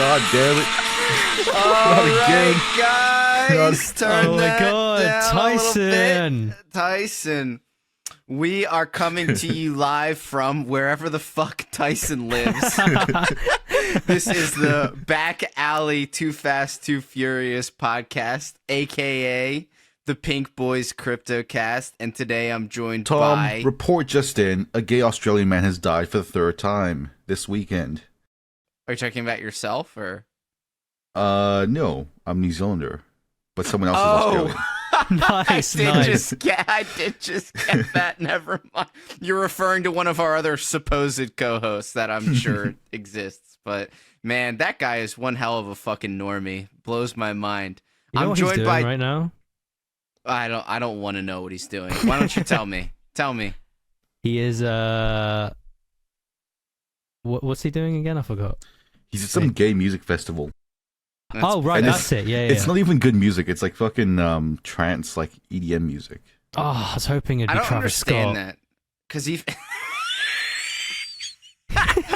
God damn it. All again. right, guys, turn Oh my that God, down a little Tyson. bit. Tyson, we are coming to you live from wherever the fuck Tyson lives. This is the Back Alley Too Fast, Too Furious podcast, aka the Pink Boys CryptoCast, and today I'm joined Tom, by... report just in. A gay Australian man has died for the third time this weekend. Are you talking about yourself, or...? No. I'm New Zealander. But someone else is Australian. Nice, I did just get that. Never mind. You're referring to one of our other supposed co-hosts that I'm sure exists. But man, that guy is one hell of a fucking normie. Blows my mind. You know I'm what joined he's doing by. right now? I don't want to know what he's doing. Why don't you tell me? Tell me. He is what's he doing again? I forgot. He's at some gay music festival. Oh right, and that's it. Yeah, It's yeah. not even good music. It's like fucking trance, like EDM music. Oh, I was hoping it'd I be don't Travis understand Scott. that. Because he...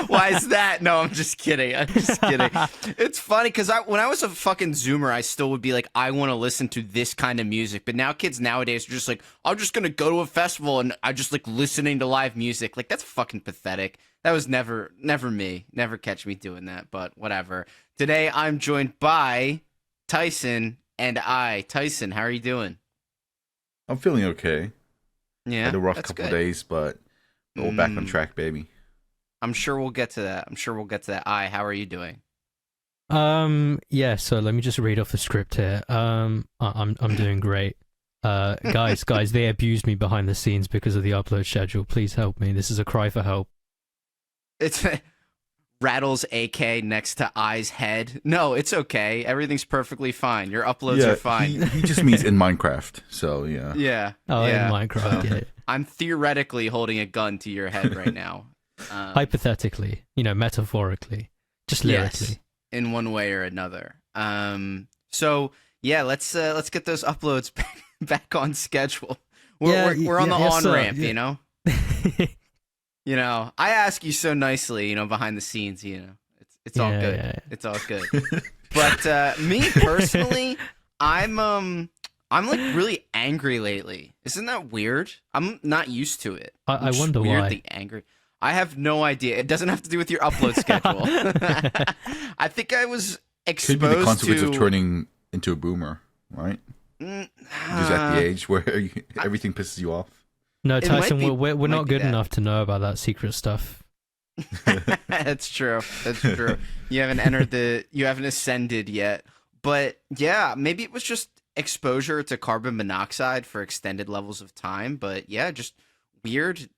Why is that? No, I'm just kidding. I'm just kidding. It's funny because when I was a fucking Zoomer, I still would be like, I want to listen to this kind of music. But now kids nowadays are just like, I'm just going to go to a festival and I just like listening to live music. Like, that's fucking pathetic. That was never me. Never catch me doing that, but whatever. Today, I'm joined by Tyson and I. Tyson, how are you doing? I'm feeling okay. Yeah, Had a rough that's couple good. days, but we're back on track, baby. I'm sure we'll get to that. I, how are you doing? Yeah. So let me just read off the script here. I'm doing great. Guys, they abused me behind the scenes because of the upload schedule. Please help me. This is a cry for help. It's Rattles AK next to I's head. No, it's okay. Everything's perfectly fine. Your uploads are fine. He just means in Minecraft, so yeah. Yeah. Oh, yeah. in Minecraft. Yeah. I'm theoretically holding a gun to your head right now. Hypothetically, metaphorically, just lyrically. Yes, in one way or another. So yeah, let's get those uploads back on schedule. We're on the on-ramp, yeah. you know? I ask you so nicely, behind the scenes, it's all good. Yeah. It's all good. But me personally, I'm like really angry lately. Isn't that weird? I'm not used to it. I wonder weirdly why. Angry. I have no idea. It doesn't have to do with your upload schedule. I think I was exposed Could be the consequence to of turning into a boomer, right? Just at the age where everything pisses you off. No, It Tyson, might be- we're might not be good that. enough to know about that secret stuff. That's true. You haven't ascended yet. But yeah, maybe it was just exposure to carbon monoxide for extended levels of time. But yeah, just weird,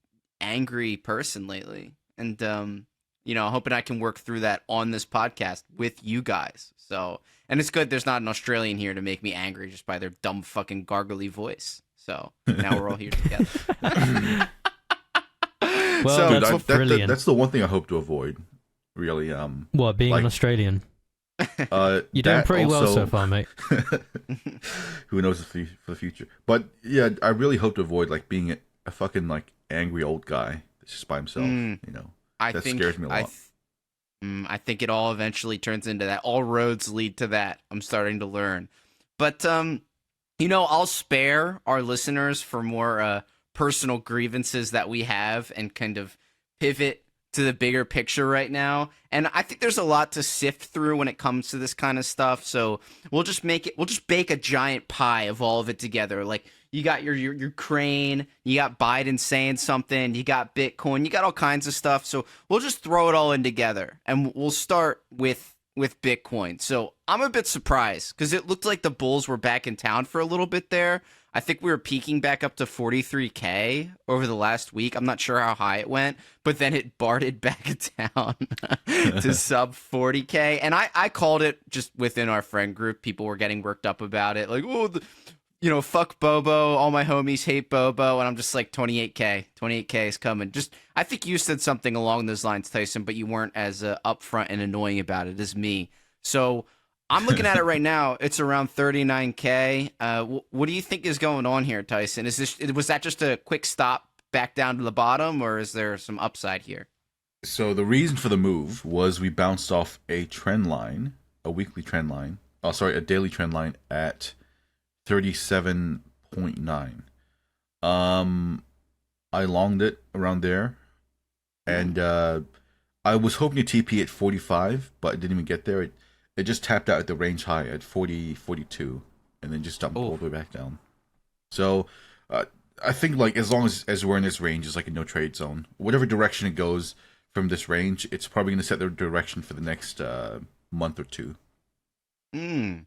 angry person lately. And, hoping I can work through that on this podcast with you guys. So, and it's good there's not an Australian here to make me angry just by their dumb fucking gargly voice. So now we're all here together. Well, So, that's brilliant. That's the one thing I hope to avoid. Really, What, being an like- Australian? You're You're doing pretty well so far, mate. Who knows for the future? But yeah, I really hope to avoid like being a fucking like angry old guy that's just by himself. That scares me a lot. I think it all eventually turns into that. All roads lead to that. I'm starting to learn. But I'll spare our listeners for more personal grievances that we have and kind of pivot to the bigger picture right now. And I think there's a lot to sift through when it comes to this kind of stuff. So we'll just bake a giant pie of all of it together. Like you got your Ukraine, you got Biden saying something, you got Bitcoin, you got all kinds of stuff. So we'll just throw it all in together and we'll start with Bitcoin. So I'm a bit surprised because it looked like the bulls were back in town for a little bit there. I think we were peaking back up to 43K over the last week. I'm not sure how high it went, but then it barted back down to sub 40K. And I called it just within our friend group. People were getting worked up about it. Like, fuck Bobo. All my homies hate Bobo. And I'm just like, 28K. 28K is coming. I think you said something along those lines, Tyson, but you weren't as upfront and annoying about it as me. So I'm looking at it right now. It's around 39K. What do you think is going on here, Tyson? Was that just a quick stop back down to the bottom, or is there some upside here? So the reason for the move was we bounced off a trend line, a weekly trend line. Oh, sorry, a daily trend line at 37.9. I longed it around there, and I was hoping to TP at 45, but it didn't even get there. It just tapped out at the range high at 40, 42, and then just dumped all the way back down. So I think like as long as we're in this range, it's like a no trade zone. Whatever direction it goes from this range, it's probably going to set the direction for the next month or two. Mm.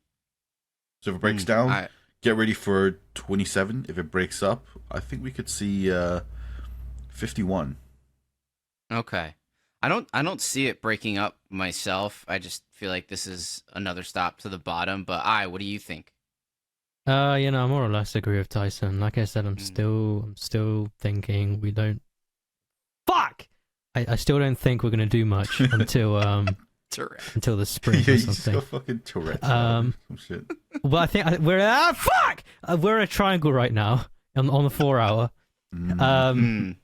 So if it breaks down, get ready for 27. If it breaks up, I think we could see 51. Okay. I don't see it breaking up myself. I just feel like this is another stop to the bottom. But what do you think? I more or less agree with Tyson. Like I said, I'm still thinking we don't. Fuck! I still don't think we're gonna do much until until the spring or something. Just go fucking Tourette. Some shit. Well, I think we're fuck. We're in a triangle right now on the 4 hour. And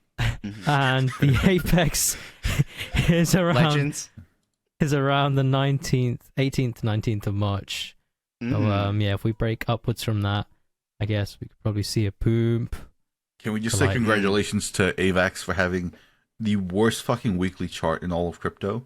the apex is around Legends is around the 18th, 19th of March. So yeah, if we break upwards from that, I guess we could probably see a boom. Can we just say congratulations to AVAX for having the worst fucking weekly chart in all of crypto?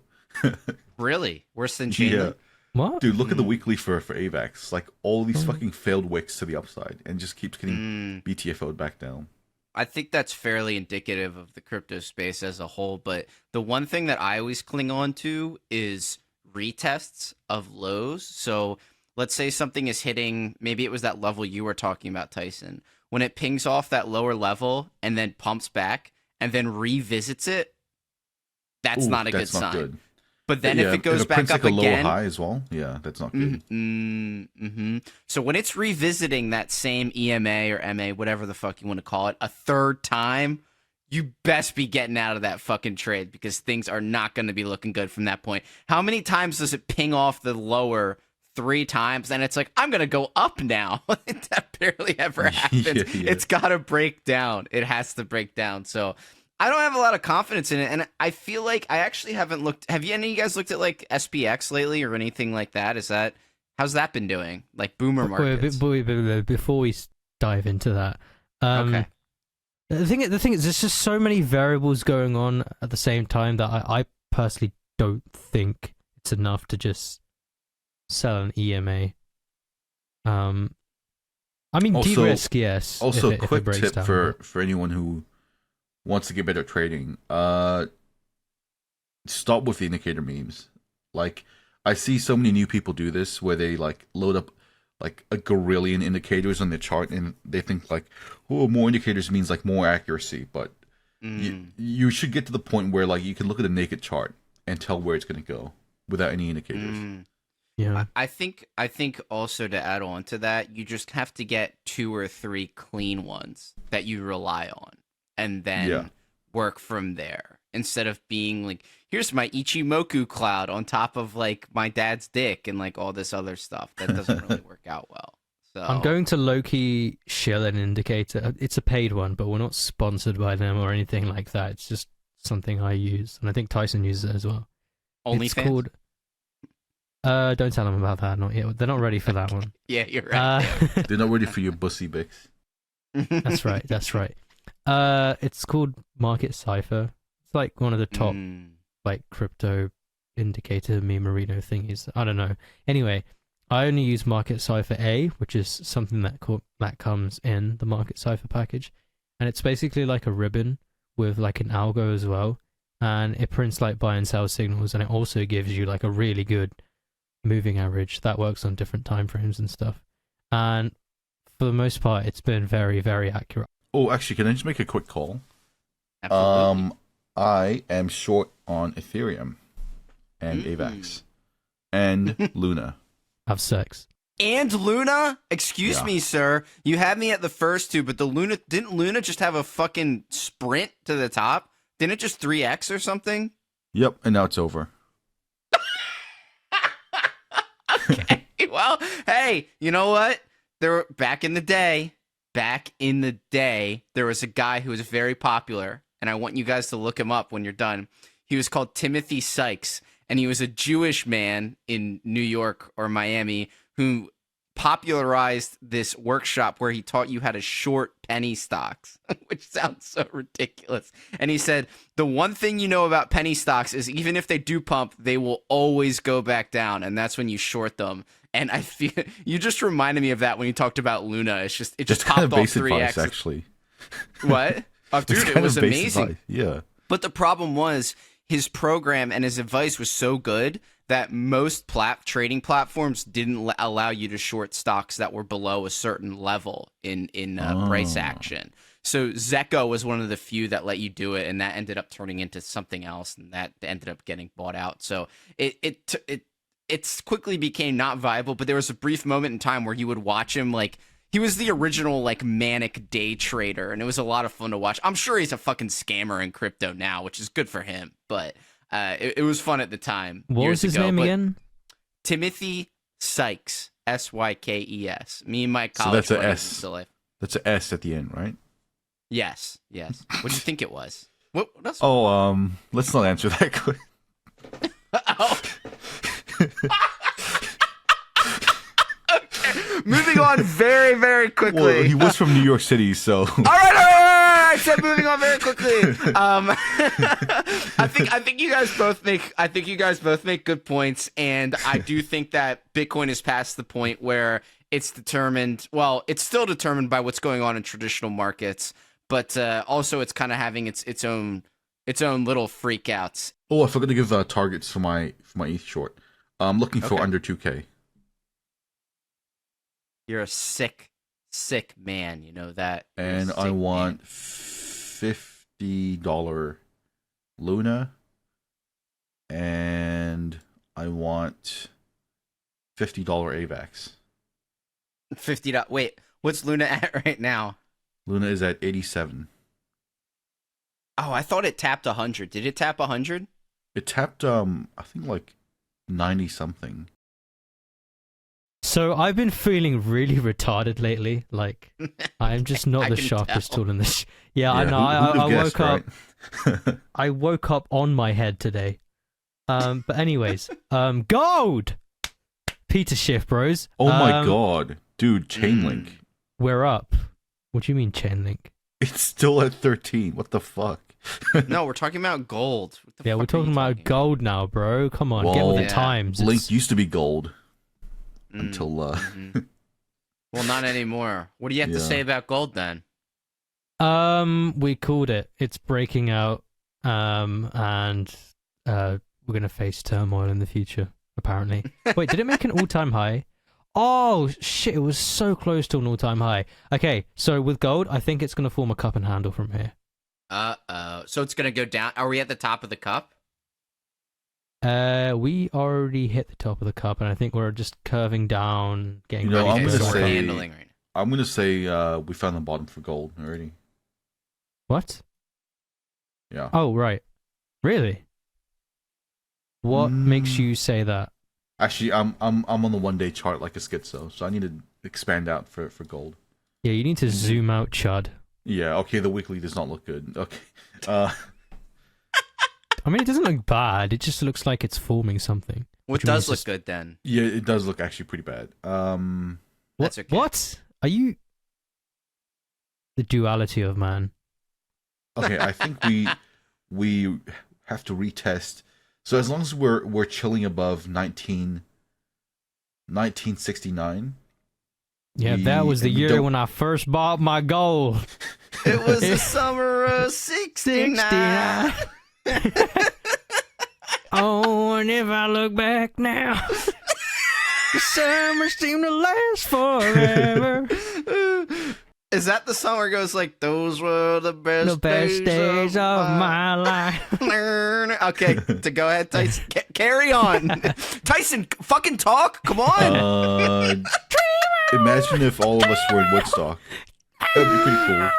Really? Worse than Chainlink? Yeah. What? Dude, look at the weekly for AVAX. Like all these fucking failed wicks to the upside and just keeps getting BTFO'd back down. I think that's fairly indicative of the crypto space as a whole, but the one thing that I always cling on to is retests of lows. So let's say something is hitting, maybe it was that level you were talking about, Tyson. When it pings off that lower level and then pumps back and then revisits it, that's not a good sign. Good. But then if it goes back up like again, a lower high as well, yeah, that's not good. So when it's revisiting that same EMA or MA, whatever the fuck you want to call it, a third time, you best be getting out of that fucking trade because things are not going to be looking good from that point. How many times does it ping off the lower 3 times and it's like, I'm going to go up now? That barely ever happens. Yeah. It's got to break down. It has to break down. So I don't have a lot of confidence in it, and I feel like I actually haven't looked. Have any of you guys looked at like SPX lately or anything like that? How's that been doing? Like boomer markets. Before we dive into that, okay. The thing is, there's just so many variables going on at the same time that I personally don't think it's enough to just sell an EMA. I mean, de-risk, yes. Also, quick tip for anyone who wants to get better at trading, stop with the indicator memes. Like, I see so many new people do this where they like load up like a gorillion indicators on their chart and they think like, oh, more indicators means like more accuracy. But you should get to the point where like you can look at a naked chart and tell where it's going to go without any indicators. Yeah, I think also to add on to that, you just have to get 2 or 3 clean ones that you rely on. And then work from there instead of being like, here's my Ichimoku cloud on top of like my dad's dick and like all this other stuff. That doesn't really work out well. So I'm going to low-key shell an indicator. It's a paid one, but we're not sponsored by them or anything like that. It's just something I use, and I think Tyson uses it as well. It's called. Don't tell them about that. Not yet. They're not ready for that one. Yeah, you're right. They're not ready for your bussy bix. That's right. That's right. It's called Market Cipher. It's like one of the top like crypto indicator memerino thingies. I don't know. Anyway, I only use Market Cipher A, which is something that comes in the Market Cipher package, and it's basically like a ribbon with like an algo as well, and it prints like buy and sell signals, and it also gives you like a really good moving average that works on different time frames and stuff. And for the most part, it's been very, very accurate. Oh, actually, can I just make a quick call? Absolutely. I am short on Ethereum and AVAX and Luna. Have sex. And Luna? Excuse me, sir. You had me at the first 2, but didn't Luna just have a fucking sprint to the top? Didn't it just 3x or something? Yep, and now it's over. Okay, well, hey, you know what? Back in the day, there was a guy who was very popular, and I want you guys to look him up when you're done. He was called Timothy Sykes, and he was a Jewish man in New York or Miami who popularized this workshop where he taught you how to short penny stocks, which sounds so ridiculous. And he said, the one thing you know about penny stocks is even if they do pump, they will always go back down, and that's when you short them. And I feel you just reminded me of that when you talked about Luna. It just It's popped kind of off base 3x. advice, actually. What? Oh, It's dude, it kind was of base amazing. advice. Yeah. But the problem was his program and his advice was so good that most trading platforms didn't allow you to short stocks that were below a certain level in price action. So Zecco was one of the few that let you do it, and that ended up turning into something else, and that ended up getting bought out. So it quickly became not viable. But there was a brief moment in time where you would watch him like. He was the original like manic day trader, and it was a lot of fun to watch. I'm sure he's a fucking scammer in crypto now, which is good for him. But it was fun at the time. What was his name again? Timothy Sykes, Sykes. Me and my So college that's a buddies S. used to live. That's an S at the end, right? Yes. What do you think it was? What else? Oh, let's not answer that quick. Oh. Moving on very, very quickly. Well, he was from New York City, so. All right. I said moving on very quickly. I think you guys both make good points, and I do think that Bitcoin is past the point where it's determined. Well, it's still determined by what's going on in traditional markets, but also it's kind of having its own little freakouts. Oh, I forgot to give targets for my ETH short. I'm looking for Okay. under 2K. You're a sick man. You know that. You're a And sick I man. want $50 Luna. And I want $50 AVAX. $50. Wait, what's Luna at right now? Luna is at 87. Oh, I thought it tapped 100. Did it tap 100? It tapped, I think like 90 something. So I've been feeling really retarded lately. Like I'm just not I the can sharpest tell. tool in this. Yeah, I Yeah, know. who'd have I guessed, woke up. right? I woke up on my head today. But anyways, gold. Peter Schiff, bros. Oh my god. Dude, Chainlink. We're up. What do you mean Chainlink? It's still at 13. What the fuck? No, we're talking about gold. What the Yeah, we're fuck are you talking about gold now, bro. Come on, get with the Yeah. times. Link It's- used to be gold Mm, until mhm. Well, not anymore. What do you have to Yeah. say about gold then? We called it. It's breaking out. And we're gonna face turmoil in the future. Apparently. Wait, did it make an all-time high? Oh shit! It was so close to an all-time high. Okay, so with gold, I think it's gonna form a cup and handle from here. So it's gonna go down. Are we at the top of the cup? We already hit the top of the cup, and I think we're just curving down, getting You know, ready I'm for gonna the so we're swing. say- handling right now. I'm gonna say we found the bottom for gold already. What? Yeah. Oh, right. Really? What makes Mm. you say that? Actually, I'm on the 1-day chart like a schizo, so I need to expand out for gold. Yeah, you need to zoom out, Chud. Yeah. Okay. The weekly does not look good. Okay. I mean, it doesn't look bad. It just looks like it's forming something. What Which means does look just- good then? Yeah, it does look actually pretty bad. That's okay. What? Are you the duality of man? Okay. I think we have to retest. So as long as we're chilling above 1969. Yeah, that was the and we year don't- when I first bought my gold. It was the summer of 69. Oh, and if I look back now, the summers seem to last forever. Is that the song where it goes like, "Those were the best, The best days of my life. Okay, to go ahead, Tyson. Carry on, Tyson. Fucking talk. Come on. Imagine if all of us were in Woodstock. That'd be pretty cool.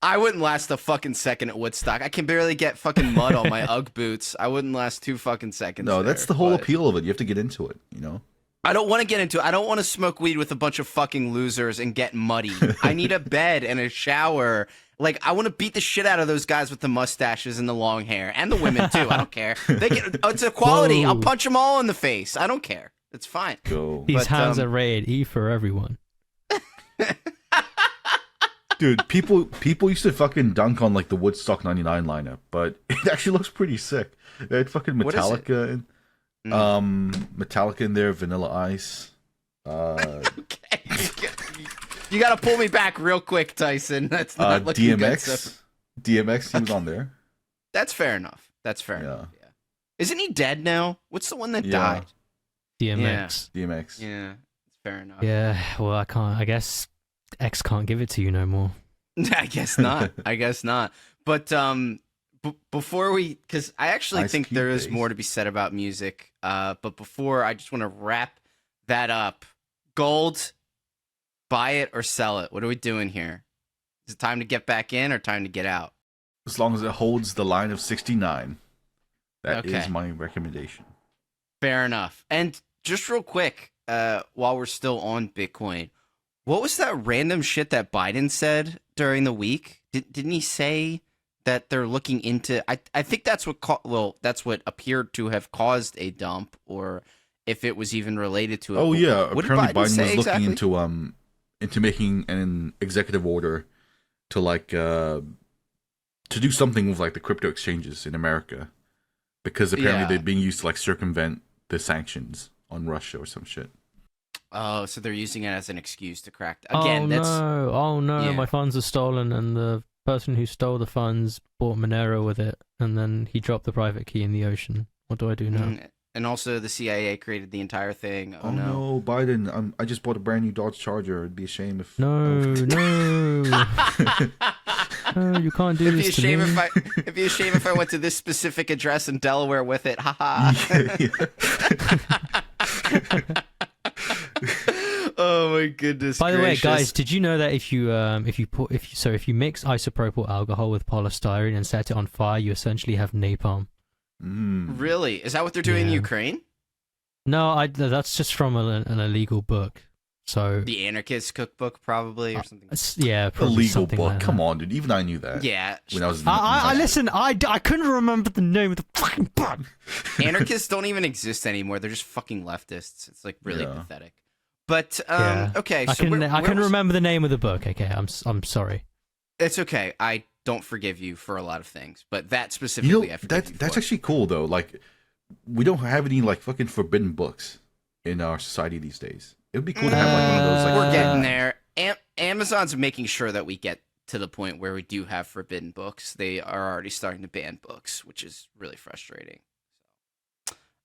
I wouldn't last a fucking second at Woodstock. I can barely get fucking mud on my UGG boots. I wouldn't last 2 fucking seconds. No, that's there, the whole but- appeal of it. You have to get into it, you know? I don't want to get into it. I don't want to smoke weed with a bunch of fucking losers and get muddy. I need a bed and a shower. Like, I want to beat the shit out of those guys with the mustaches and the long hair, and the women too. I don't care. It's equality. Whoa. I'll punch them all in the face. I don't care. It's fine. Go. These But, hands are rated E for everyone. Dude, people used to fucking dunk on like the Woodstock '99 lineup, but it actually looks pretty sick. They had fucking What is it? Metallica, Metallica in there, Vanilla Ice. Okay. You got to pull me back real quick, Tyson. That's not looking good. So DMX, he was on there. that's fair enough. That's fair enough. Yeah. Isn't he dead now? What's the one that Yeah. died? DMX. DMX. Yeah, fair enough. Yeah. Well, I can't. I guess X can't give it to you no more. I guess not. I guess not. But before we, because I actually Ice think Cube there is days. more to be said about music. But before, I just want to wrap that up. Gold, buy it or sell it. What are we doing here? Is it time to get back in or time to get out? As long as it holds the line of 69, that is Okay. my recommendation. Fair enough. And just real quick, while we're still on Bitcoin, what was that random shit that Biden said during the week? Didn't he say that they're looking into? I think that's what that's what appeared to have caused a dump, or if it was even related to it. Oh But yeah, what did apparently Biden was say looking exactly? into making an executive order to like to do something with like the crypto exchanges in America, because apparently Yeah. they're being used to like circumvent the sanctions on Russia or some shit. Oh, so they're using it as an excuse to crack. Again, that's Oh no, yeah. my funds are stolen, and the person who stole the funds bought Monero with it, and then he dropped the private key in the ocean. What do I do now? And also the CIA created the entire thing. Oh, Oh no, Biden! I just bought a brand new Dodge Charger. It'd be a shame if No, no, no, you can't do It'd be a this to shame me. it'd be a shame if I went to this specific address in Delaware with it. Haha. Oh my goodness. By the way, gracious. guys, did you know that if you mix isopropyl alcohol with polystyrene and set it on fire, you essentially have napalm? Really? Is that what they're doing in Yeah. Ukraine? No, that's just from an illegal book. So The Anarchist Cookbook, probably, or something. yeah, A probably legal something book. like Come that. on, dude. Even I knew that. Yeah. When I was. I listen. I couldn't remember the name of the fucking book. Anarchists don't even exist anymore. They're just fucking leftists. It's like really Yeah. pathetic. But Yeah. okay, I so can where I can was- remember the name of the book. Okay, I'm sorry. It's okay. I don't forgive you for a lot of things, but that specifically, I forgive you that's for. actually cool though. Like, we don't have any like fucking forbidden books in our society these days. It would be cool to have like one of those. Like, We're getting there. Amazon's making sure that we get to the point where we do have forbidden books. They are already starting to ban books, which is really frustrating.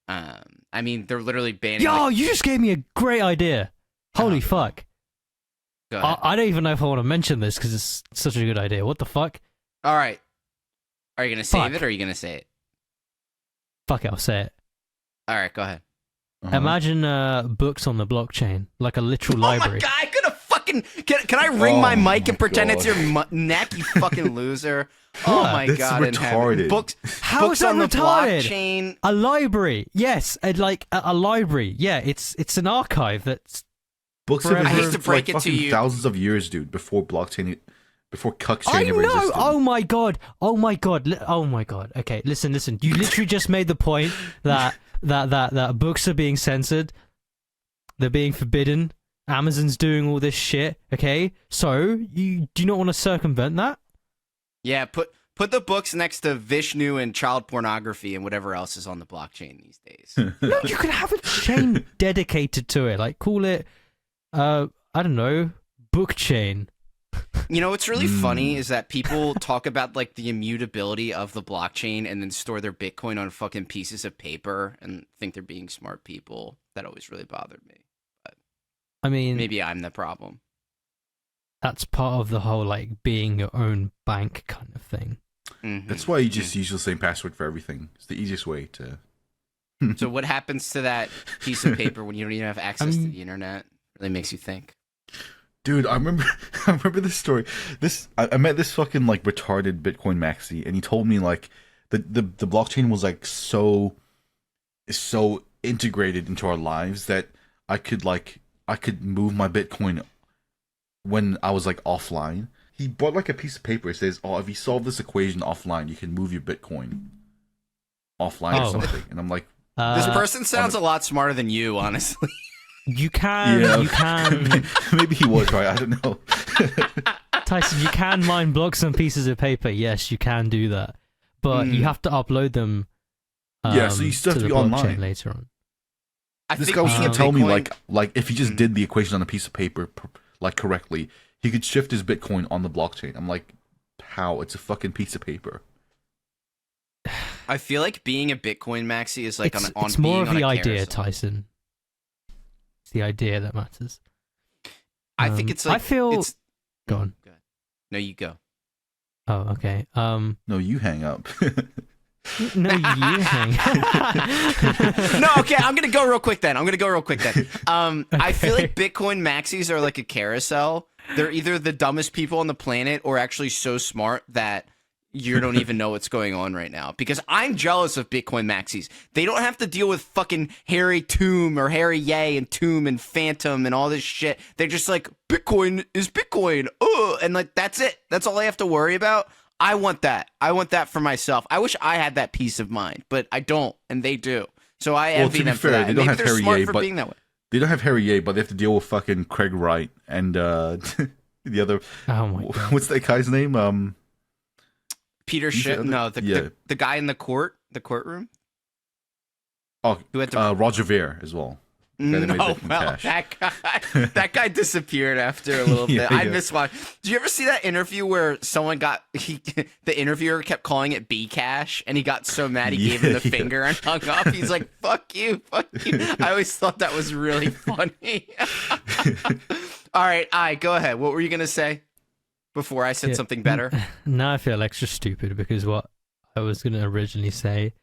I mean, they're literally banning. Yo, like, you just gave me a great idea. Holy fuck! go ahead. I don't even know if I want to mention this because it's such a good idea. What the fuck? All right. Are you gonna save Fuck. it or are you gonna say it? Fuck it, I'll say it. All right, go ahead. Imagine books on the blockchain, like a literal library. Oh my god! I could have fucking. Can I ring Oh my mic my and pretend God. it's your neck, you fucking loser? Oh What? my That's god! in heaven. retarded. Books. How books is that on the retarded? blockchain. A library, yes, like a library. Yeah, it's an archive that's Books have Forever. I hate existed to for like break it to fucking you. thousands of years, dude. Before blockchain, before Cuckchain I ever know. existed. Oh my god. Oh my god. Oh my god. Okay, listen. You literally just made the point that books are being censored. They're being forbidden. Amazon's doing all this shit. Okay, so you do not want to circumvent that? Yeah, put the books next to Vishnu and child pornography and whatever else is on the blockchain these days. No, you could have a chain dedicated to it. Like call it, I don't know, book chain. You know what's really funny is that people talk about like the immutability of the blockchain and then store their Bitcoin on fucking pieces of paper and think they're being smart people. That always really bothered me. I mean, Maybe I'm the problem. that's part of the whole like being your own bank kind of thing. Mhm. That's why you just use the same password for everything. It's the easiest way to. So what happens to that piece of paper when you don't even have access to mean- the internet? Really makes you think. Dude, I remember this story. I met this fucking like retarded Bitcoin maxi, and he told me like the blockchain was like so integrated into our lives that I could move my Bitcoin when I was like offline. He brought like a piece of paper. It says, "Oh, if you solve this equation offline, you can move your Bitcoin offline or something." And I'm like, This person sounds a lot smarter than you, honestly. You can, yeah, you can, maybe he was right. I don't know. Tyson, you can mine blocks on pieces of paper. Yes, you can do that, but you have to upload them. Yeah, so you still have to to the be blockchain online. later on. This guy was being trying a to tell me Bitcoin- like if he just did the equation on a piece of paper like correctly, he could shift his Bitcoin on the blockchain. I'm like, how? It's a fucking piece of paper. I feel like being a Bitcoin maxi is like It's on more being of the on a idea, carousel. Tyson. It's the idea that matters. I think it's like I feel. it's Go on. Go ahead. No, you go. Oh, okay. No, you hang up. No, you hang. No, okay, I'm gonna go real quick then. I feel like Bitcoin maxis are like a carousel. They're either the dumbest people on the planet or actually so smart that you don't even know what's going on right now. Because I'm jealous of Bitcoin maxis. They don't have to deal with fucking Harry Tomb or Harry Yay and Tomb and Phantom and all this shit. They're just like, Bitcoin is Bitcoin. And like, that's it. That's all they have to worry about. I want that. I want that for myself. I wish I had that peace of mind, but I don't, and they do. So I Well, envy to be them for fair, that. they And don't maybe have they're Harry smart Yeh, for but- being that way. They don't have Harry Yeh, but they have to deal with fucking Craig Wright and the other. Oh my god. What's that guy's name? Peter You Schiff? said- No, yeah. the guy in the courtroom. Oh, Who had to Roger Ver as well. guy that made No, Bitcoin well, Cash. that guy disappeared after a little Yeah, bit. I yeah. missed one. Did you ever see that interview where someone the interviewer kept calling it B Cash, and he got so mad he gave him the Yeah. finger and hung up? He's like, "Fuck you, fuck you." I always thought that was really funny. All right, go ahead. What were you gonna say before I said Yeah. something better? Now I feel extra stupid because what I was going to originally say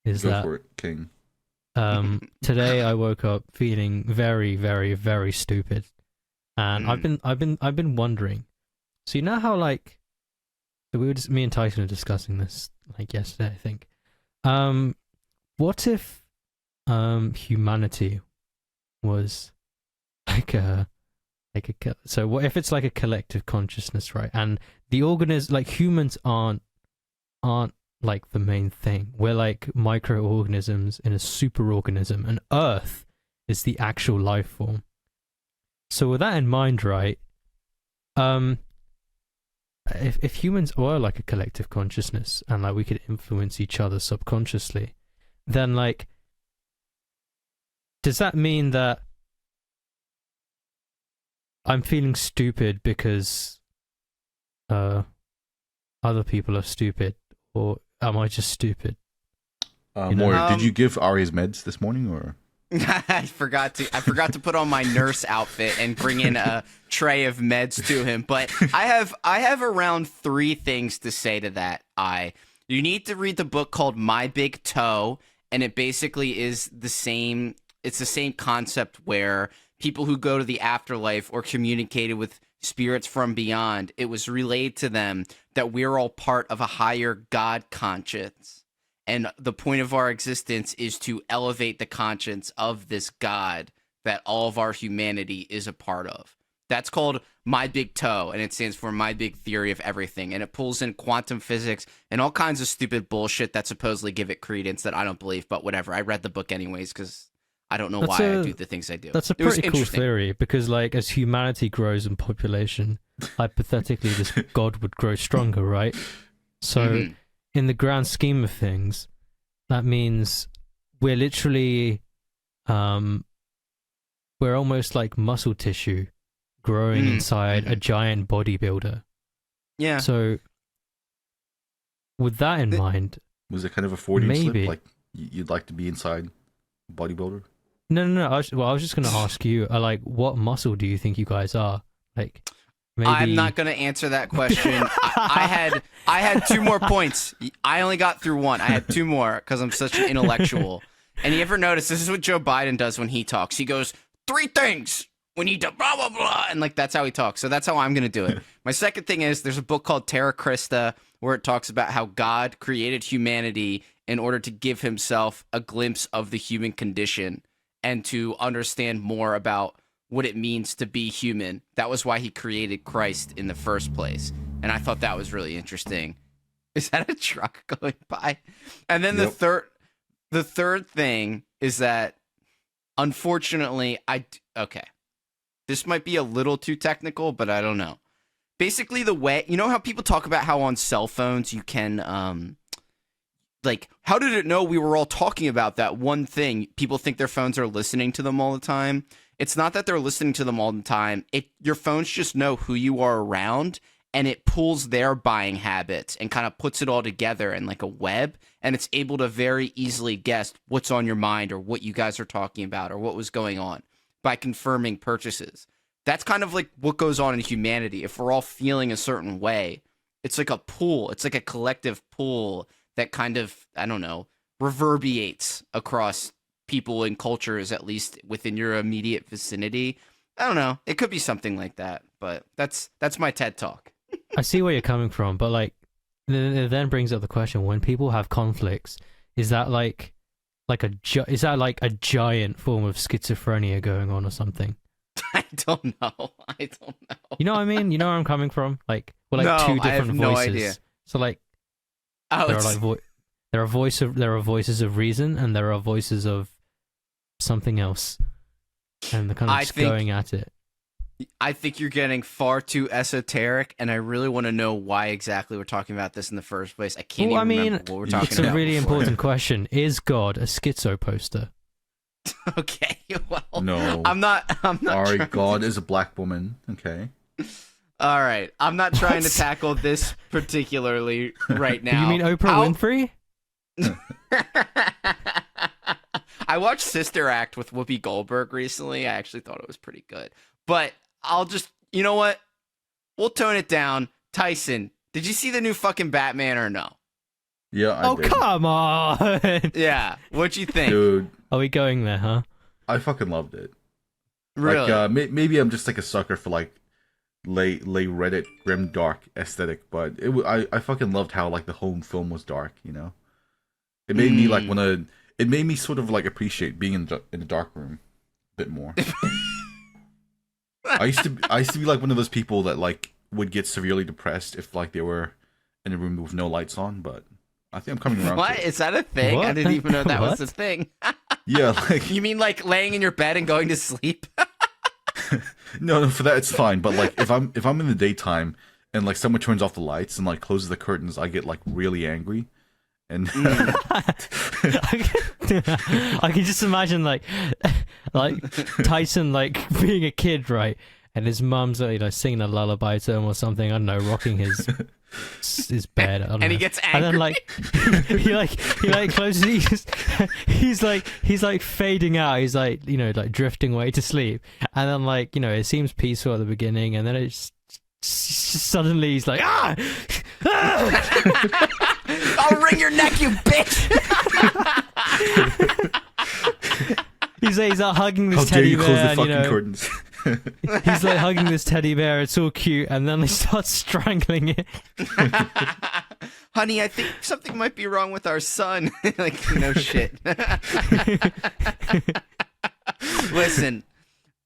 is Go that for it, King. today I woke up feeling very, very, very stupid, and I've been wondering. So you know how like, so me and Tyson were discussing this like yesterday, I think. What if humanity was so what if it's like a collective consciousness, right? And the like humans aren't like the main thing. We're like microorganisms in a superorganism, and Earth is the actual life form. So with that in mind, right? If humans were like a collective consciousness and like we could influence each other subconsciously, then like, does that mean that I'm feeling stupid because other people are stupid, or am I just stupid? You know? Maury, did you give Ari his meds this morning, or? I forgot to put on my nurse outfit and bring in a tray of meds to him. But I have around 3 things to say to that. You need to read the book called My Big Toe, and it basically is the same. It's the same concept where people who go to the afterlife or communicated with spirits from beyond, it was relayed to them that we're all part of a higher God conscience. And the point of our existence is to elevate the conscience of this God that all of our humanity is a part of. That's called My Big Toe, and it stands for My Big Theory of Everything. And it pulls in quantum physics and all kinds of stupid bullshit that supposedly give it credence that I don't believe, but whatever. I read the book anyways because I don't know why I do the things I do. That's a It was pretty cool interesting. theory, because like as humanity grows in population, hypothetically this God would grow stronger, right? So Mhm. in the grand scheme of things, that means we're literally we're almost like muscle tissue growing inside a giant bodybuilder. Yeah. So with that in mind, Was it kind of a Freudian Maybe. slip? Like you'd like to be inside bodybuilder? no. I was just gonna ask you, like, what muscle do you think you guys are? Like, maybe I'm not going to answer that question. I had 2 more points. I only got through 1. I had 2 more because I'm such an intellectual. And you ever notice this is what Joe Biden does when he talks? He goes, 3 things. We need to blah, blah, blah. And like, that's how he talks. So that's how I'm going to do it. My second thing is there's a book called Terra Christa where it talks about how God created humanity in order to give himself a glimpse of the human condition. and to understand more about what it means to be human. That was why he created Christ in the first place. And I thought that was really interesting. Is that a truck going by? And then Yep. the third thing is that, unfortunately, okay, this might be a little too technical, but I don't know. Basically, the way, you know how people talk about how on cell phones you can, like, how did it know we were all talking about that one thing? People think their phones are listening to them all the time. It's not that they're listening to them all the time. Your phones just know who you are around, and it pulls their buying habits and kind of puts it all together in like a web, and it's able to very easily guess what's on your mind or what you guys are talking about or what was going on by confirming purchases. That's kind of like what goes on in humanity. If we're all feeling a certain way, it's like a pool. It's like a collective pool that kind of, I don't know, reverberates across people and cultures, at least within your immediate vicinity. I don't know. It could be something like that, but that's my TED Talk. I see where you're coming from, but like, it then brings up the question: when people have conflicts, is that is that like a giant form of schizophrenia going on or something? I don't know. I don't know. You know what I mean? You know where I'm coming from? Like, we're like No, two I have different no voices. idea. So like, Oh, there are it's- like there are voices of reason, and there are voices of something else, and they're kind of I just think- going at it. I think you're getting far too esoteric, and I really want to know why exactly we're talking about this in the first place. I can't Well, I even mean, remember what we're talking it's a about. really before. important question. Is God a schizo poster? Okay, well, No. I'm not. All trying right, God is a black woman. Okay. All right, I'm not trying to What? tackle this particularly right now. You mean Oprah How- Winfrey? I watched Sister Act with Whoopi Goldberg recently. I actually thought it was pretty good. But I'll just, you know what? We'll tone it down. Tyson, did you see the new fucking Batman or no? Yeah, I Oh, did. come on! Yeah, what'd you think? Dude, Are we going there, huh? I fucking loved it. Really? Like, maybe I'm just like a sucker for like lay Reddit grim dark aesthetic, but I fucking loved how like the whole film was dark. You know, it made me like wanna. It made me sort of like appreciate being in the dark room a bit more. I used to be like one of those people that like would get severely depressed if like they were in a room with no lights on, but I think I'm coming around. What? To it. Is that a thing? I What? didn't even know that was What? a thing. Yeah, like You mean like laying in your bed and going to sleep? no, for that it's fine. But like if I'm in the daytime and like someone turns off the lights and like closes the curtains, I get like really angry. And I can just imagine like Tyson like being a kid, right? And his mum's singing a lullaby to him or something. I don't know, rocking his bed. I don't And know. he gets And then angry. he closes. He's like fading out. He's like drifting away to sleep. And then it seems peaceful at the beginning, and then it's suddenly he's like ah. I'll wring your neck, you bitch! He's like hugging this how dare teddy you bear. close the and, fucking curtains? He's like hugging this teddy bear. It's all cute, and then they start strangling it. Honey, I think something might be wrong with our son. Like, no shit. Listen,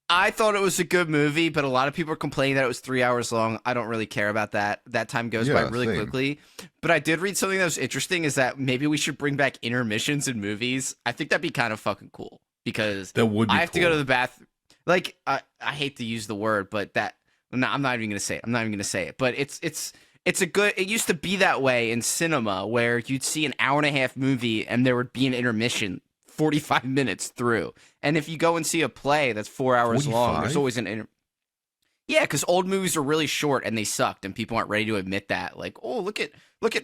I thought it was a good movie, but a lot of people are complaining that it was 3 hours long. I don't really care about that. That time goes by Yeah, really same. quickly. But I did read something that was interesting, is that maybe we should bring back intermissions in movies. I think that'd be kind of fucking cool, because That would be I have to go cool. to the bathroom. Like, I hate to use the word, but that, no, I'm not even going to say it. I'm not even going to say it. But it's a good, it used to be that way in cinema, where you'd see an hour and a half movie and there would be an intermission 45 minutes through. And if you go and see a play that's 4 hours long, 45? there's always yeah, because old movies are really short and they sucked, and people aren't ready to admit that. Like, oh, look at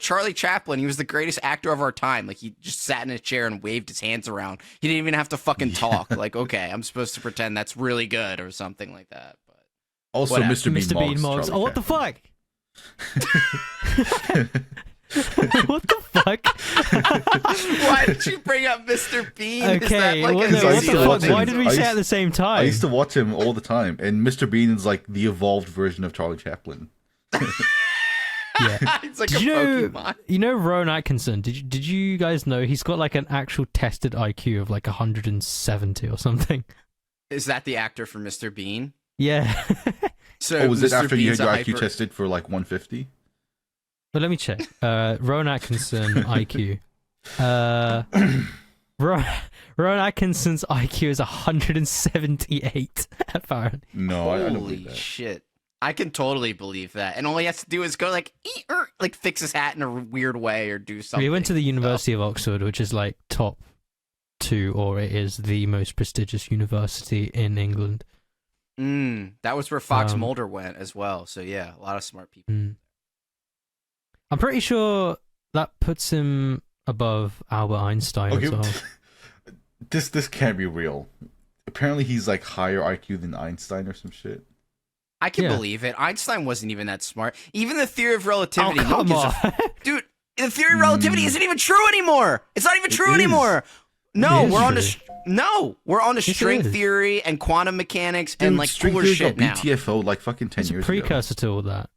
Charlie Chaplin. He was the greatest actor of our time. Like, he just sat in a chair and waved his hands around. He didn't even have to fucking talk. Like, okay, I'm supposed to pretend that's really good or something like that. But Also, Whatever. Mr. Bean Mr. Bean Moggs. Moggs. Oh, what the fuck? What the fuck? why did you bring up Mr. Bean? Is that Okay, like what, a no, I what used the to fuck? watch him. Why did we I say it used- at the same I time? used to watch him all the time, and Mr. Bean is like the evolved version of Charlie Chaplin. Yeah. It's like Did a you know? Pokemon. You know Rowan Atkinson? Did you guys know he's got like an actual tested IQ of like 170 or something? Is that the actor for Mr. Bean? Yeah. So Oh, was it Mr. after you Bean's had your a IQ hyper- tested for like 150? But let me check. Rowan Atkinson IQ. Rowan Atkinson's IQ is 178 apparently. No, I don't Holy believe that. shit. I can totally believe that. And all he has to do is go like, like fix his hat in a weird way or do something. He went to the University of Oxford, which is like top 2, or it is the most prestigious university in England. That was where Fox Um, Mulder went as well. So yeah, a lot of smart people. I'm pretty sure that puts him above Albert Einstein Okay, as well. this can't be real. Apparently, he's like higher IQ than Einstein or some shit. I can Yeah. believe it. Einstein wasn't even that smart. Even the theory of relativity. Oh, no one come gives a on. dude, the theory of relativity isn't even true anymore. It's not even It true is. anymore. No, It is we're on true. we're on to Yes, it string is. theory and quantum mechanics Dude, and like string cooler theory shit got now. BTFO like fucking 10 It's a years ago. precursor to all that.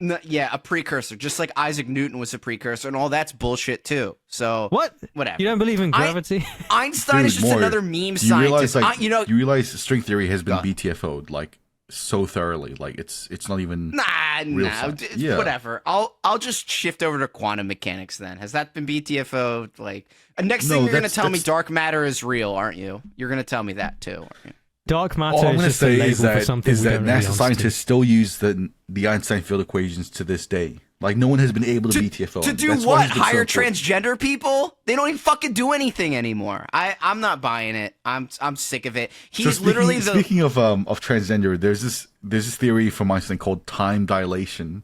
No, yeah, a precursor, just like Isaac Newton was a precursor, and all that's bullshit too. So What? whatever. You don't believe in gravity? Einstein is Dude, just more. another meme You scientist. realize, like, You know, you realize string theory has been Go. BTFO'd like so thoroughly. Like it's not even. Real nah, science. Yeah. whatever. I'll just shift over to quantum mechanics then. Has that been BTFO? Like, next No, thing you're gonna that's- tell me that's- dark matter is real, aren't you? You're gonna tell me that too, aren't you? Dark matter All I'm is gonna just a say label is for that something we NASA don't really answer to. scientists still use the Einstein field equations to this day. Like no one has been able to BTFO. To them. do That's why what? he's been so Hire important. transgender people? They don't even fucking do anything anymore. I'm not buying it. I'm sick of it. So He's literally the speaking of transgender, there's this theory from Einstein called time dilation.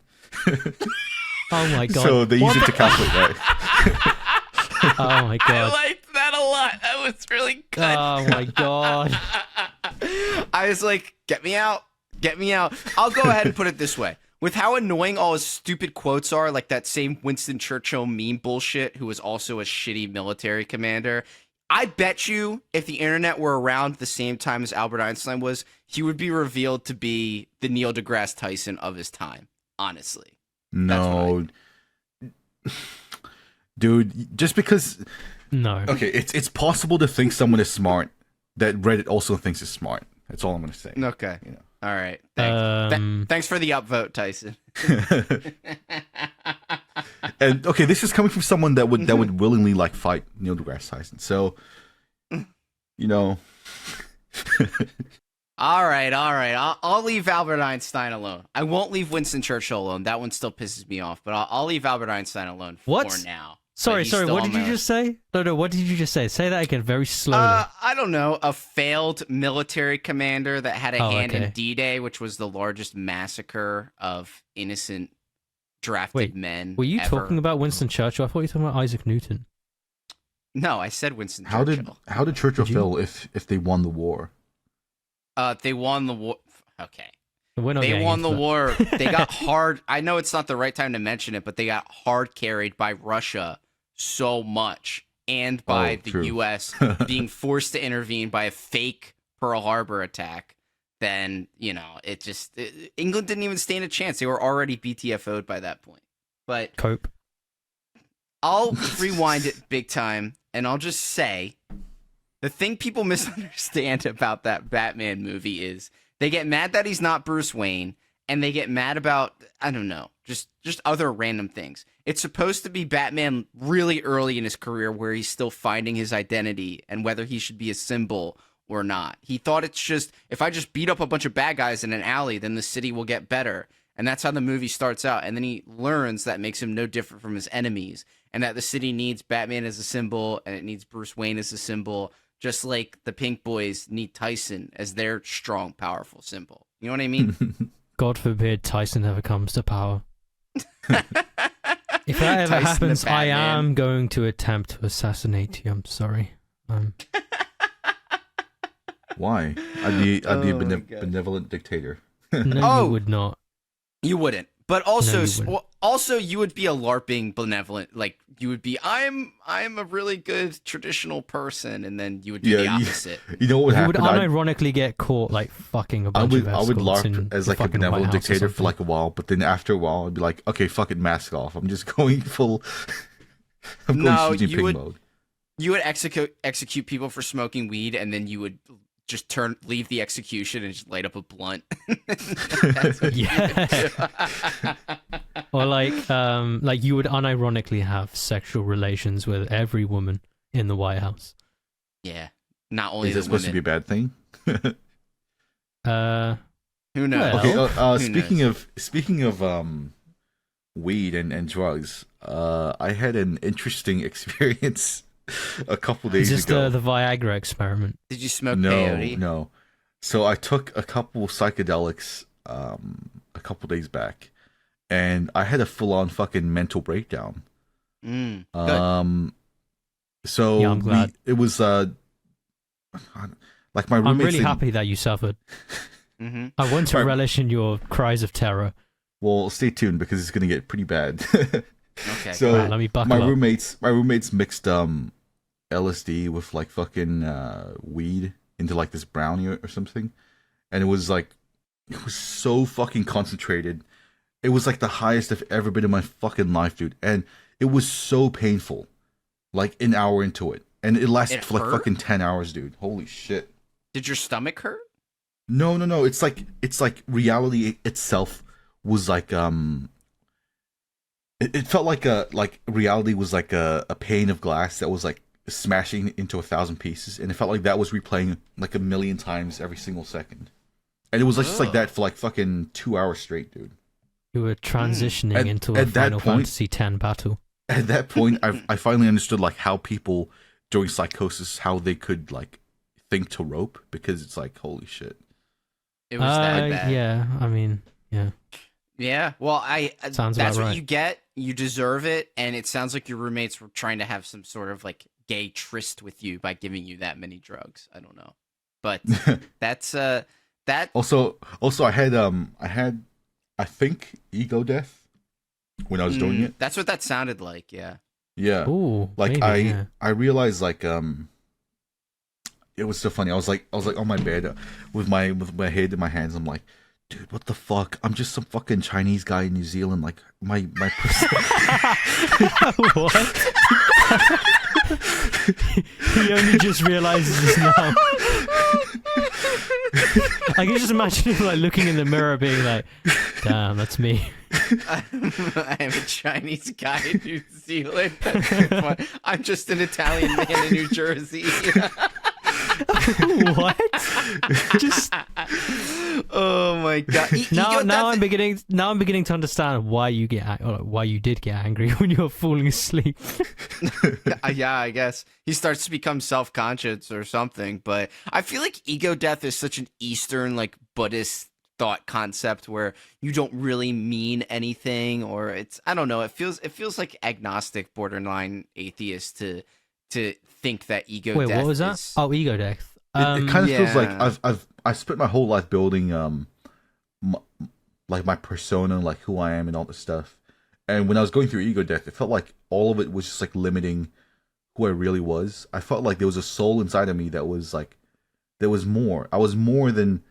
Oh my god. So they use What it to the- calculate that. Oh my I god. liked that a lot. That was really good. Oh my god. I was like, get me out. Get me out. I'll go ahead and put it this way. With how annoying all his stupid quotes are, like that same Winston Churchill meme bullshit, who was also a shitty military commander, I bet you if the internet were around the same time as Albert Einstein was, he would be revealed to be the Neil deGrasse Tyson of his time, honestly. No, dude, just because No. okay, it's possible to think someone is smart that Reddit also thinks is smart. That's all I'm gonna say. Okay. You know. All right. Thanks. Um, Thanks for the upvote, Tyson. And okay, this is coming from someone that would willingly like fight Neil deGrasse Tyson. So, you know, All right. I'll leave Albert Einstein alone. I won't leave Winston Churchill alone. That one still pisses me off, but I'll leave Albert Einstein alone What? for now. sorry, But he's sorry. still What on did you my just say? No, what did you just say? Say that again, very slowly. I don't know. A failed military commander that had a Oh, hand in okay. D-Day, which was the largest massacre of innocent drafted Wait, men. Were you ever. talking about Winston Churchill? I thought you were talking about Isaac Newton. No, I said Winston how Churchill. did Churchill Did you? fail if they won the war? They won the war. Okay. We're not They getting won into the that. war. They got hard. I know it's not the right time to mention it, but they got hard carried by Russia so much and by Oh, the true. U.S. being forced to intervene by a fake Pearl Harbor attack. Then, England didn't even stand a chance. They were already BTFO'd by that point. But Cope. I'll rewind it big time, and I'll just say the thing people misunderstand about that Batman movie is they get mad that he's not Bruce Wayne, and they get mad about, I don't know, just other random things. It's supposed to be Batman really early in his career where he's still finding his identity and whether he should be a symbol or not. He thought it's just, if I just beat up a bunch of bad guys in an alley, then the city will get better. And that's how the movie starts out. And then he learns that makes him no different from his enemies, and that the city needs Batman as a symbol and it needs Bruce Wayne as a symbol, just like the Pink Boys need Tyson as their strong, powerful symbol. You know what I mean? God forbid Tyson ever comes to power. If that ever Tyson the happens, I Batman. am going to attempt to assassinate you. I'm sorry. Why? I'd be Oh a my God. benevolent dictator. No, Oh! you would not. You wouldn't. But also, No, you wouldn't. Also, you would be a LARPing benevolent. Like you would be, I'm a really good traditional person, and then you would do the opposite. You know what would You would happen? unironically get caught like fucking a I bunch would of I would escorts in LARP as the like a fucking White benevolent House or dictator for something. like a while, but then after a while I'd be like, okay, fuck it, mask off. I'm just going full. I'm going No, Xi you Jinping would- mode. You would execute people for smoking weed, and then you would just leave the execution and just light up a blunt. That's what you would do. Or like you would unironically have sexual relations with every woman in the White House. Yeah, not only Is the that supposed to be a women. bad thing? Who knows? Well, Okay. Who Speaking of weed and drugs, I had an interesting experience a couple days Is this ago. the Viagra experiment? Did you smoke No, peyote? no. So I took a couple psychedelics a couple days back, and I had a full-on fucking mental breakdown. Good. So Yeah, I'm glad. it was like my I'm roommates. really happy that you suffered. Mm-hmm. I want to Right. relish in your cries of terror. Well, stay tuned because it's gonna get pretty bad. Okay. So Right, let me buckle my up. roommates mixed LSD with like fucking weed into like this brownie or something, and it was so fucking concentrated. It was like the highest I've ever been in my fucking life, dude, and it was so painful. Like an hour into it, and it lasted It for like hurt? fucking 10 hours, dude. Holy shit. Did your stomach hurt? No. It's like reality itself was like it felt like reality was like a pane of glass that was like smashing into 1,000 pieces, and it felt like that was replaying like 1,000,000 times every single second. And it was like just like Ugh. that for like fucking 2 hours straight, dude. You were transitioning At- into a at that Final point- Fantasy X battle. At that point, I finally understood like how people during psychosis how they could like think to rope, because it's like holy shit. It was that bad. Yeah, I mean, yeah. Yeah. Well, Sounds that's about what right. you get. You deserve it, and it sounds like your roommates were trying to have some sort of like gay tryst with you by giving you that many drugs. I don't know, but that's that. Also, I had I think ego death when I was doing it. That's what that sounded like. Yeah. Yeah, Ooh, like maybe, yeah. I realized like it was so funny. I was like on my bed with my head in my hands. I'm like, dude, what the fuck? I'm just some fucking Chinese guy in New Zealand. Like my What? He only just realizes this now. I can just imagine him like looking in the mirror, being like, "Damn, that's me." I am a Chinese guy in New Zealand. That's so fun. I'm just an Italian man in New Jersey. What? Just Oh my god! now I'm beginning to understand why you why you did get angry when you were falling asleep. Yeah, I guess he starts to become self-conscious or something. But I feel like ego death is such an Eastern, like Buddhist thought concept where you don't really mean anything, or I don't know. It feels like agnostic, borderline atheist to think that ego. Wait, death what was that? is- Oh, ego death. it kind of feels like yeah. I spent my whole life building like my persona, like who I am and all this stuff. And when I was going through ego death, it felt like all of it was just like limiting who I really was. I felt like there was a soul inside of me that was like there was more. I was more than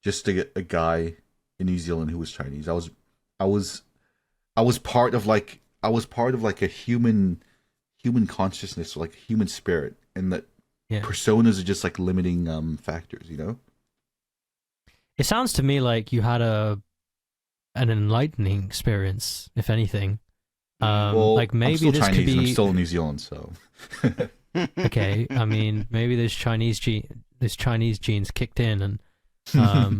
just a guy in New Zealand who was Chinese. I was part of like a human consciousness, or like human spirit, and that Yeah. personas are just like limiting factors, you know? It sounds to me like you had an enlightening experience, if anything. Well, Like maybe I'm still this Chinese could and I'm be still in New Zealand, so okay. I mean, maybe this Chinese genes kicked in, and I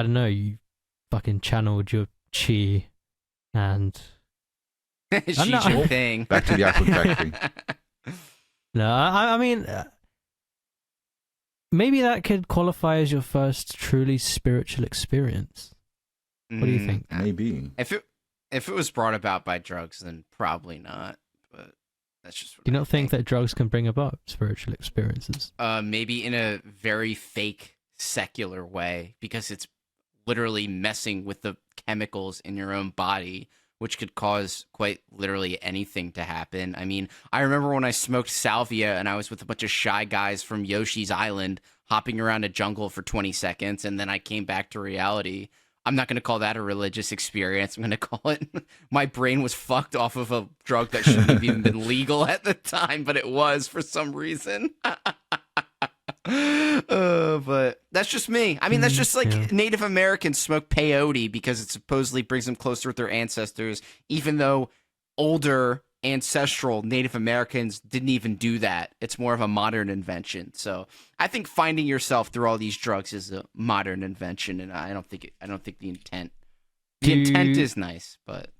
don't know. You fucking channeled your chi, and Xi not- Jinping. Back to the Apple Factory. no, I mean, maybe that could qualify as your first truly spiritual experience. What do you think? Maybe. If it was brought about by drugs, then probably not. But that's just. What Do you I not think that drugs can bring about spiritual experiences? maybe in a very fake secular way, because it's literally messing with the chemicals in your own body, which could cause quite literally anything to happen. I mean, I remember when I smoked salvia and I was with a bunch of shy guys from Yoshi's Island hopping around a jungle for 20 seconds, and then I came back to reality. I'm not going to call that a religious experience. I'm going to call it my brain was fucked off of a drug that shouldn't have even been legal at the time, but it was for some reason. But that's just me. I mean, that's just like Native Americans smoke peyote because it supposedly brings them closer with their ancestors, even though older ancestral Native Americans didn't even do that. It's more of a modern invention. So I think finding yourself through all these drugs is a modern invention, and I don't think the intent is nice, but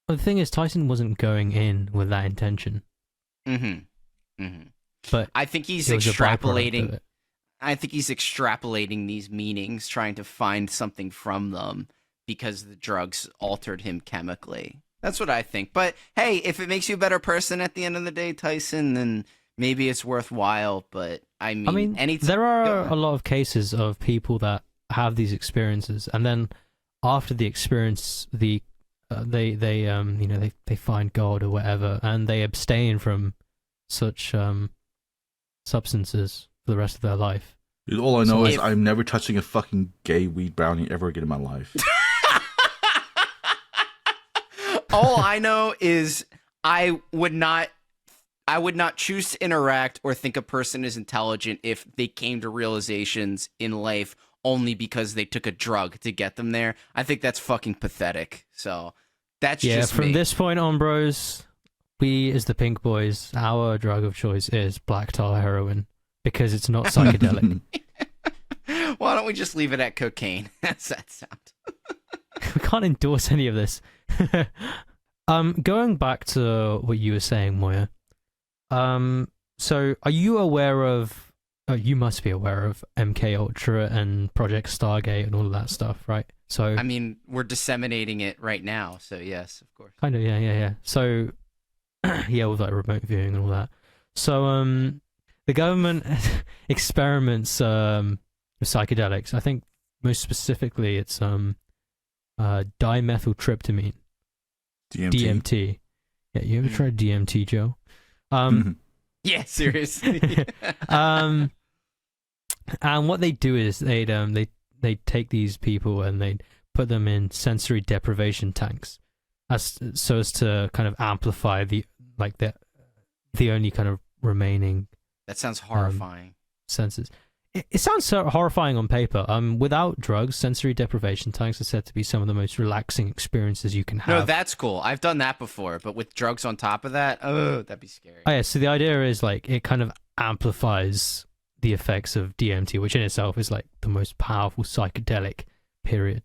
the thing is, Tyson wasn't going in with that intention. But I think he's it was a byproduct of extrapolating. it. I think he's extrapolating these meanings, trying to find something from them because the drugs altered him chemically. That's what I think. But hey, if it makes you a better person at the end of the day, Tyson, then maybe it's worthwhile. But I mean, there are a lot of cases of people that have these experiences, and then after the experience, they find God or whatever, and they abstain from such substances for the rest of their life. Dude, all I know is I'm never touching a fucking gay weed brownie ever again in my life. All I know is I would not choose to interact or think a person is intelligent if they came to realizations in life only because they took a drug to get them there. I think that's fucking pathetic. So that's just from me. this point on, bros, we as the Pink Boys, our drug of choice is black tar heroin because it's not psychedelic. Why don't we just leave it at cocaine? How's that sound? We can't endorse any of this. Going back to what you were saying, Moya. So are you aware of? You must be aware of MK Ultra and Project Stargate and all of that stuff, right? So I mean, we're disseminating it right now, so yes, of course. Kind of, yeah. So yeah, with like remote viewing and all that. So the government experiments with psychedelics. I think most specifically it's dimethyltryptamine. DMT. Yeah, you ever tried DMT, Joe? Yeah, seriously. And what they do is they take these people and they put them in sensory deprivation tanks, so as to kind of amplify the only kind of remaining. That sounds horrifying. Senses. It sounds so horrifying on paper. Without drugs, sensory deprivation tanks are said to be some of the most relaxing experiences you can have. No, that's cool. I've done that before, but with drugs on top of that, that'd be scary. Oh yeah, so the idea is like it kind of amplifies the effects of DMT, which in itself is like the most powerful psychedelic, period.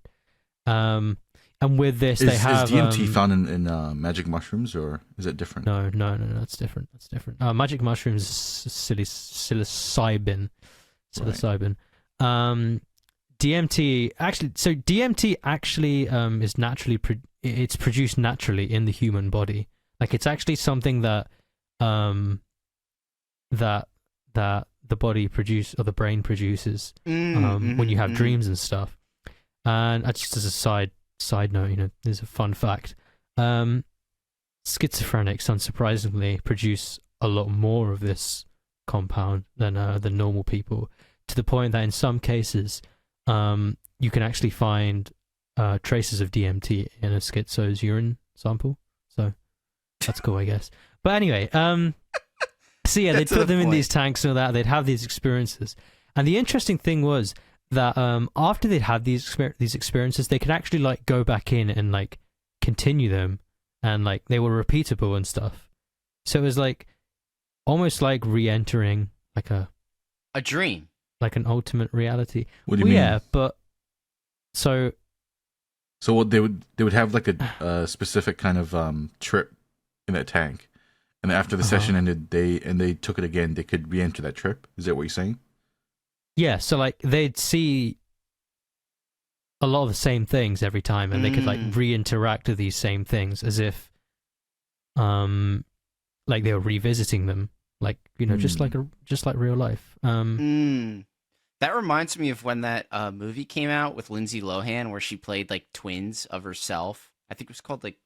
And with this, they have... Is DMT found in magic mushrooms, or is it different? No, that's different. That's different. Magic mushrooms is psilocybin. Psilocybin. Right. DMT actually is naturally it's produced naturally in the human body. Like it's actually something that that the body produce or the brain produces when you have dreams and stuff. And just as a side note, there's a fun fact. Schizophrenics, unsurprisingly, produce a lot more of this compound than normal people, to the point that in some cases you can actually find traces of DMT in a schizo's urine sample. So that's cool, I guess. But anyway, so yeah, they'd put them in these tanks and all that. They'd have these experiences, and the interesting thing was that after they'd had these experiences, they could actually like go back in and like continue them, and like they were repeatable and stuff. So it was like almost like re-entering like a dream, like an ultimate reality. What do you mean? Yeah, but so what they would have like a specific kind of trip in that tank, and after the session ended, they took it again. They could re-enter that trip. Is that what you're saying? Yeah, so like they'd see a lot of the same things every time, and they could like re-interact with these same things as if like they were revisiting them, like just like real life. That reminds me of when that movie came out with Lindsay Lohan, where she played like twins of herself. I think it was called like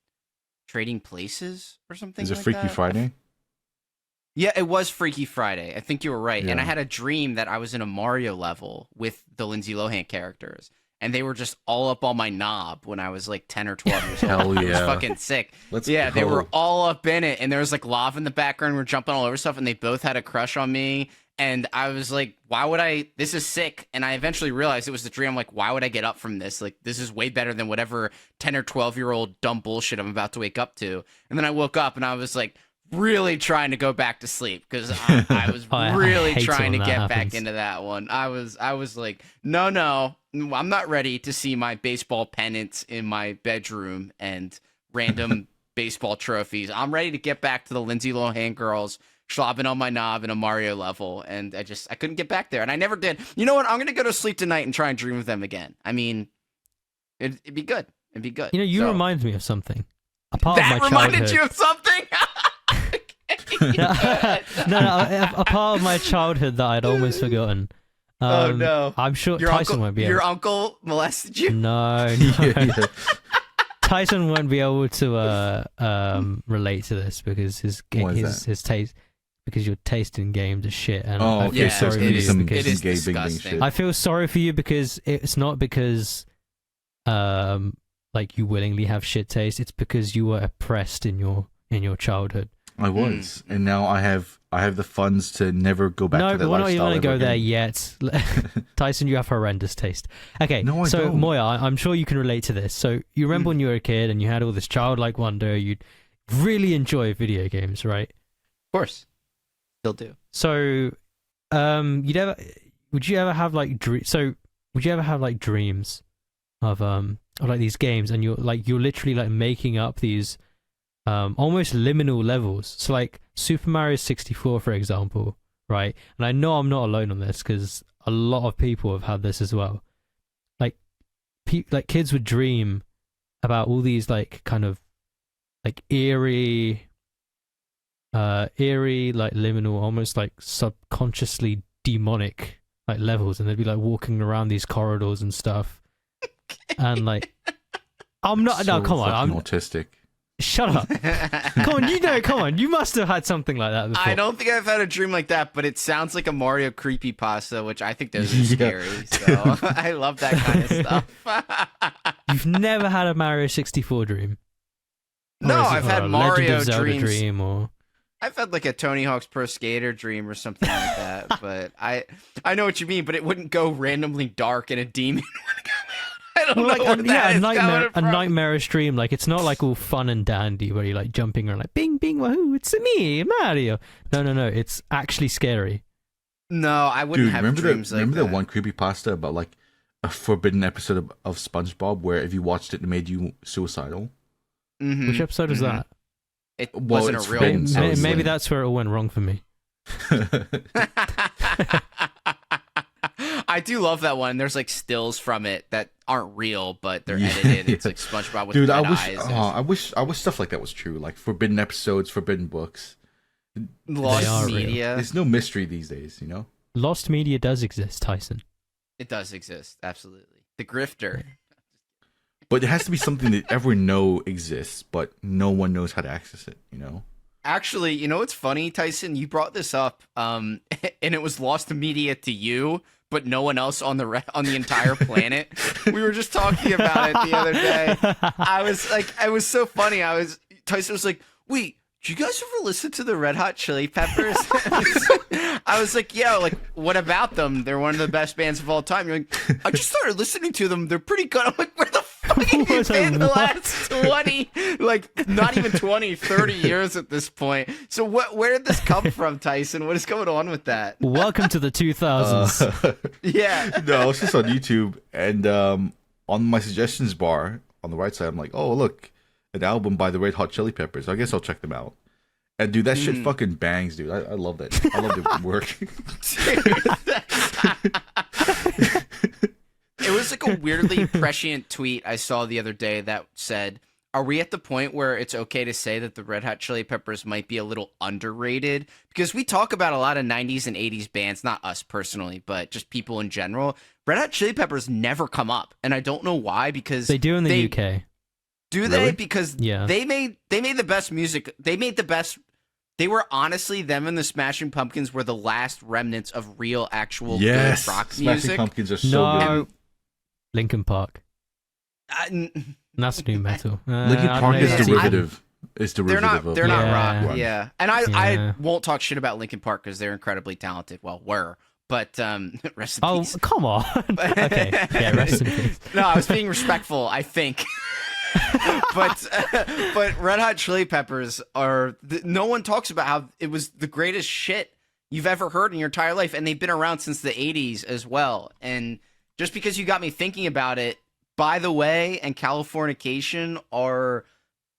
Trading Places or something. Is it like Freaky that. Friday? Yeah, it was Freaky Friday. I think you were right. And I Yeah. had a dream that I was in a Mario level with the Lindsay Lohan characters. And they were just all up on my knob when I was like 10 or 12 years old. Hell It was yeah. fucking sick. Let's Yeah, they go. were all up in it. And there was like lava in the background. We're jumping all over stuff. And they both had a crush on me. And I was like, why would I? This is sick. And I eventually realized it was the dream. I'm like, why would I get up from this? Like, this is way better than whatever 10 or 12-year-old dumb bullshit I'm about to wake up to. And then I woke up and I was like, really trying to go back to sleep because I was I really hate it trying to when get that back happens. into that one. I was like, no, I'm not ready to see my baseball pennants in my bedroom and random baseball trophies. I'm ready to get back to the Lindsay Lohan girls slobbing on my knob in a Mario level, and I couldn't get back there, and I never did. You know what? I'm gonna go to sleep tonight and try and dream of them again. I mean, it'd be good. It'd be good. You know, you So- remind me of something. A part that of my reminded childhood. you of something. No, a part of my childhood that I'd almost forgotten. Oh, no. I'm sure Your Tyson uncle, won't be able. your uncle molested you. No, Yeah, yeah. Tyson won't be able to relate to this because his Why is his taste, because your taste in games is shit, and Oh, I okay. feel Yeah, so it's sorry gonna for be you some, because it is some gay bing bing disgusting. shit. I feel sorry for you because it's not because like you willingly have shit taste. It's because you were oppressed in your childhood. I was, and now I have the funds to never go back No, to that but we're not even lifestyle going to ever go there again. yet. Tyson, you have horrendous taste. Okay, No, I so don't. Moya, I'm sure you can relate to this. So you remember when you were a kid and you had all this childlike wonder, you'd really enjoy video games, right? Of course, still do. So, would you ever have like dreams of like these games, and you're literally like making up these almost liminal levels. So like Super Mario 64, for example, right? And I know I'm not alone on this because a lot of people have had this as well. Like, like kids would dream about all these like kind of like eerie, like liminal, almost like subconsciously demonic like levels, and they'd be like walking around these corridors and stuff, and like, I'm not. So No, come on. fucking I'm. autistic. Shut up. Come on, come on. You must have had something like that before. I don't think I've had a dream like that, but it sounds like a Mario creepypasta, which I think those are Yeah. scary. So I love that kind of stuff. You've never had a Mario 64 dream? No, Or is it- I've or had a Mario Legend of Zelda dreams. dream, or I've had like a Tony Hawk's Pro Skater dream or something like that, but I know what you mean, but it wouldn't go randomly dark and a demon would come out. I don't know like what that a is coming a from. nightmarish dream. Like, it's not like all fun and dandy where you're like jumping around like bing bing wahoo, it's me, Mario. No, it's actually scary. No, I wouldn't Dude, have remember dreams that? like Remember that. that one creepypasta about like a forbidden episode of SpongeBob where if you watched it, it made you suicidal? Mhm, Which episode is mhm. that? It Well, wasn't it's a real forbidden, so Maybe, it's maybe like- that's where it all went wrong for me. I do love that one. There's like stills from it that aren't real, but they're edited. It's like SpongeBob with Dude, red I wish, eyes. I wish stuff like that was true. Like forbidden episodes, forbidden books. They Lost are real. media. There's no mystery these days, you know. Lost media does exist, Tyson. It does exist, absolutely. The grifter. But it has to be something that everyone know exists, but no one knows how to access it. You know. Actually, you know what's funny, Tyson? You brought this up, and it was lost media to you, but no one else on the entire planet. We were just talking about it the other day. I was like, it was so funny. Tyson was like, wait, did you guys ever listen to the Red Hot Chili Peppers? I was like, yeah, like, what about them? They're one of the best bands of all time. You're like, I just started listening to them. They're pretty good. I'm like, where the fuck have you Was I been the what? last 20, like, not even 20, 30 years at this point? So where did this come from, Tyson? What is going on with that? Welcome to the 2000s. Yeah. No, I was just on YouTube, and on my suggestions bar on the right side, I'm like, oh look, an album by the Red Hot Chili Peppers. I guess I'll check them out. And dude, that shit fucking bangs, dude. I love that. I love their work. It was like a weirdly prescient tweet I saw the other day that said, are we at the point where it's okay to say that the Red Hot Chili Peppers might be a little underrated? Because we talk about a lot of 90s and 80s bands, not us personally, but just people in general. Red Hot Chili Peppers never come up, and I don't know why, because They do in the UK. Do they? Really? Because Yeah. they made the best music. They made the best. They were honestly, them and the Smashing Pumpkins were the last remnants of real, actual Yes, good rock Smashing music. Pumpkins are so No. good. Linkin Park. N- That's new metal. Linkin I don't Park know is if that's derivative. It's they're derivative not. of They're not Yeah. rock. Yeah, and I Yeah. won't talk shit about Linkin Park because they're incredibly talented. Well, were, but rest in Oh, peace. come on. Okay. Yeah, rest in peace. No, I was being respectful, I think. but Red Hot Chili Peppers are no one talks about how it was the greatest shit you've ever heard in your entire life, and they've been around since the 80s as well. And just because you got me thinking about it, By the Way and Californication are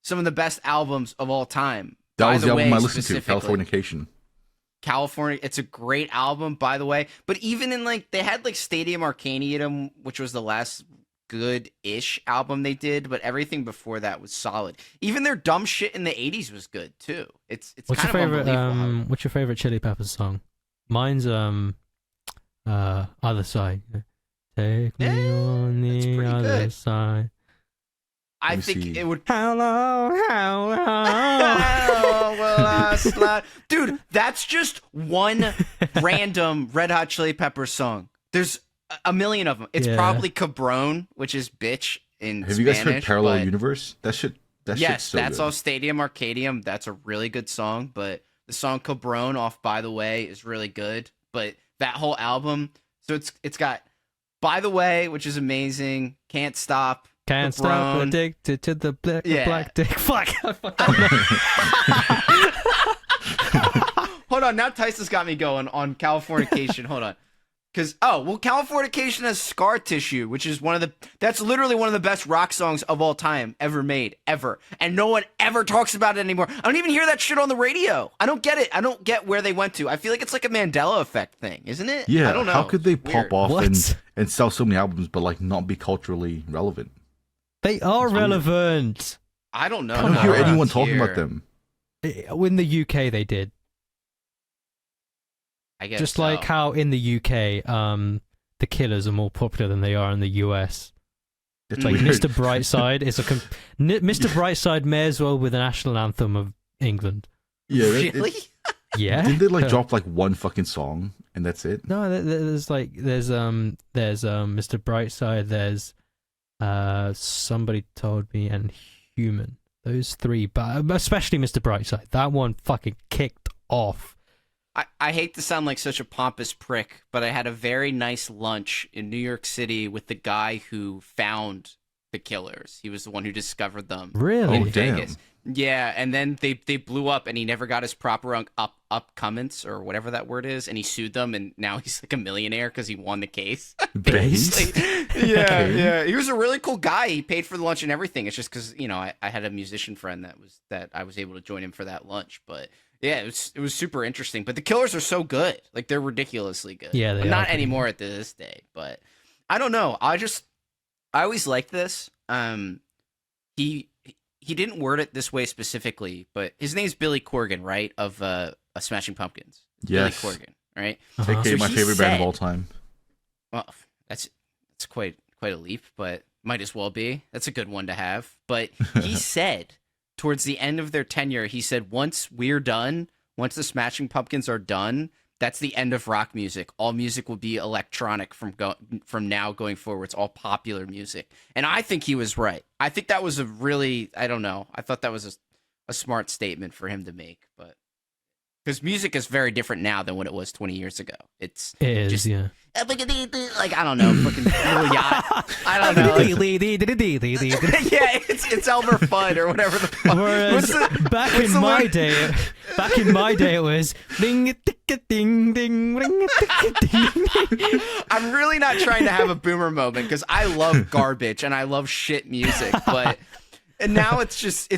some of the best albums of all time. That By was the the album Way, I listened to, specifically. Californication. California, it's a great album, by the way. But even in like they had like Stadium Arcadium, which was the last good-ish album they did, but everything before that was solid. Even their dumb shit in the 80s was good too. It's What's your kind of favorite unbelievable. what's your favorite Chili Peppers song? Mine's Other Side. Take me Yeah, on that's the pretty other good. side. I me think see. it would How long? How long? Oh, will I slide? Dude, that's just one random Red Hot Chili Peppers song. There's a million of them. It's Yeah. probably Cabron, which is bitch in Have Spanish. you guys heard Parallel but Universe? That shit's yes, so that's good. all Stadium Arcadium. That's a really good song, but the song Cabron off By the Way is really good. But that whole album, so it's got By the Way, which is amazing. Can't Stop. Can't stop Cabron. addicted to the Yeah. black dick. Fuck. I fucked up. Hold on, now Tyson's got me going on Californication. Hold on. Because, Californication has Scar Tissue, which is that's literally one of the best rock songs of all time ever made, ever. And no one ever talks about it anymore. I don't even hear that shit on the radio. I don't get it. I don't get where they went to. I feel like it's like a Mandela effect thing, isn't it? Yeah, I don't know. how could they It's weird. pop off What? and sell so many albums but like not be culturally relevant? They are relevant. I don't know. I don't No, hear around anyone talking here. about them. In the UK, they did. I guess Just so. like how in the UK, the Killers are more popular than they are in the US. That's Like weird. Mr. Brightside is Mr. Brightside may as well with the national anthem of England. Yeah, Really? Yeah. didn't they like drop like one fucking song and that's it? No, there's Mr. Brightside, there's Somebody Told Me, and Human. Those three, but especially Mr. Brightside. That one fucking kicked off. I hate to sound like such a pompous prick, but I had a very nice lunch in New York City with the guy who found the Killers. He was the one who discovered them. Really? in Oh, damn. Vegas. Yeah, and then they blew up, and he never got his proper upcoments or whatever that word is, and he sued them, and now he's like a millionaire because he won the case. Base? yeah, Okay. yeah. He was a really cool guy. He paid for the lunch and everything. It's just because I had a musician friend that I was able to join him for that lunch, but. Yeah, it was super interesting. But the Killers are so good. Like, they're ridiculously good. Yeah, they But are not pretty anymore at this day. But I don't know. I always liked this. He didn't word it this way specifically, but his name's Billy Corgan, right? Of Smashing Pumpkins. Yes. Billy Corgan, right? Uh-huh. AKA So my he favorite band of said- all time. Well, that's quite a leap, but might as well be. That's a good one to have. But he said towards the end of their tenure, he said, once the Smashing Pumpkins are done, that's the end of rock music. All music will be electronic from now going forward. It's all popular music. And I think he was right. I think that was I don't know. I thought that was a smart statement for him to make, but because music is very different now than what it was 20 years ago. It's It is, just- yeah. like, I don't know, fucking little yacht. I don't know. like- yeah, it's Elmer Fudd or whatever the fuck. Whereas back in my day, it was ding ding ding ring ding. I'm really not trying to have a boomer moment because I love garbage and I love shit music, and now it's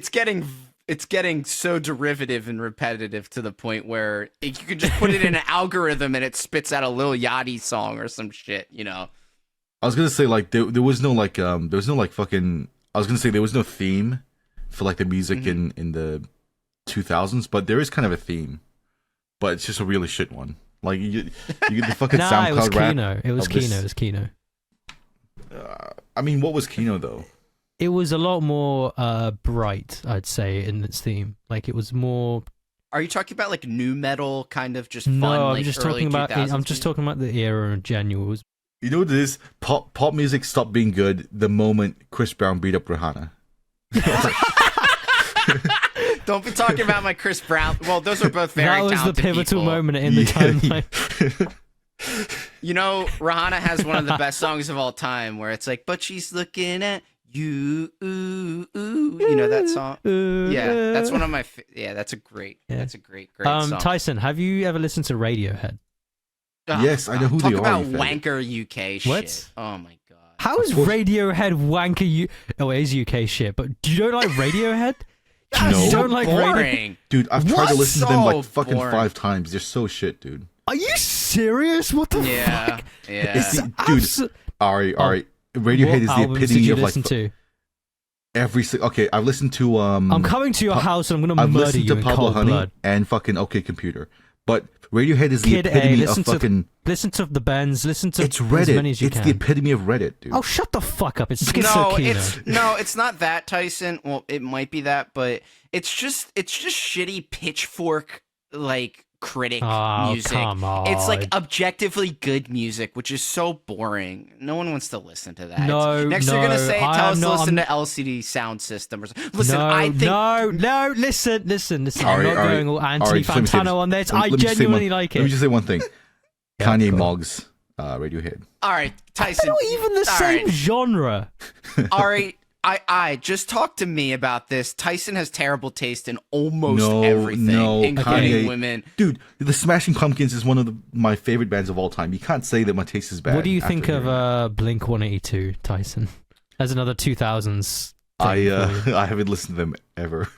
getting so derivative and repetitive to the point where you can just put it in an algorithm and it spits out a Lil Yachty song or some shit, I was gonna say like there was no like fucking. I was gonna say there was no theme for like the music in the 2000s, but there is kind of a theme, but it's just a really shit one. Like you get the fucking Nah, it was SoundCloud rap. Kino. It was of this- Kino. It was Kino. I mean, what was Kino though? it was a lot more bright, I'd say, in its theme. Like it was more. Are you talking about like new metal kind of just fun? No, like I'm just early talking about. 2000s I'm just talking about the era in general. It was You know what it is? Pop music stopped being good the moment Chris Brown beat up Rihanna. Don't be talking about my Chris Brown. Well, those are both very that was the talented pivotal people. moment in the timeline. You know, Rihanna has one of the best songs of all time where it's like, but she's looking at you. Ooh, ooh. You know that song? Yeah, that's one of my. That's a great. Yeah. That's a great song. Tyson, have you ever listened to Radiohead? Oh, Yes, I know who talk they are, about you faggot. wanker UK shit. What? Oh my god. How is Of course- Radiohead wanker? Oh, it is UK shit. But do you don't like Radiohead? No. You don't like Radiohead? boring. Dude, I've tried to What? listen to them So like fucking boring. 5 times. They're so shit, dude. Are you serious? What the Yeah, fuck? yeah. It's It's the- dude, abso- Alright. What Radiohead is the albums did epitome you of like listen to? Okay, I've listened to I'm coming to your Pa- house and I'm gonna I've murder listened you to in Pablo cold Honey blood. and fucking OK Computer. But Radiohead is the Kid A, epitome listen of to- fucking Listen to the bands. Listen to it's as Reddit. many as you It's can. the epitome of Reddit, dude. Oh, shut the fuck up! It's No, Schizokino. it's not that, Tyson. Well, it might be that, but it's just shitty pitchfork like critic Oh, music. come on. It's like objectively good music, which is so boring. No one wants to listen to that. No, Next you're gonna no, say, I tell am us to not- listen I'm- to LCD Sound System or something. Listen, no, I think no, listen. I'm Alright, not alright, going all Anthony alright, just let me say Fantano this. on this. Let I me just say genuinely one- like Let me it. just say one thing. Yeah, Kanye go on. Moggs, Radiohead. all right, They're Tyson. not even the all same right. genre. All right, I just talk to me about this. Tyson has terrible taste in almost No, everything, no, including Kanye- women. Dude, the Smashing Pumpkins is one of my favorite bands of all time. You can't say that my taste is bad. What do you after think of hearing it. Blink 182, Tyson? As another 2000s. thing for you. I haven't listened to them ever.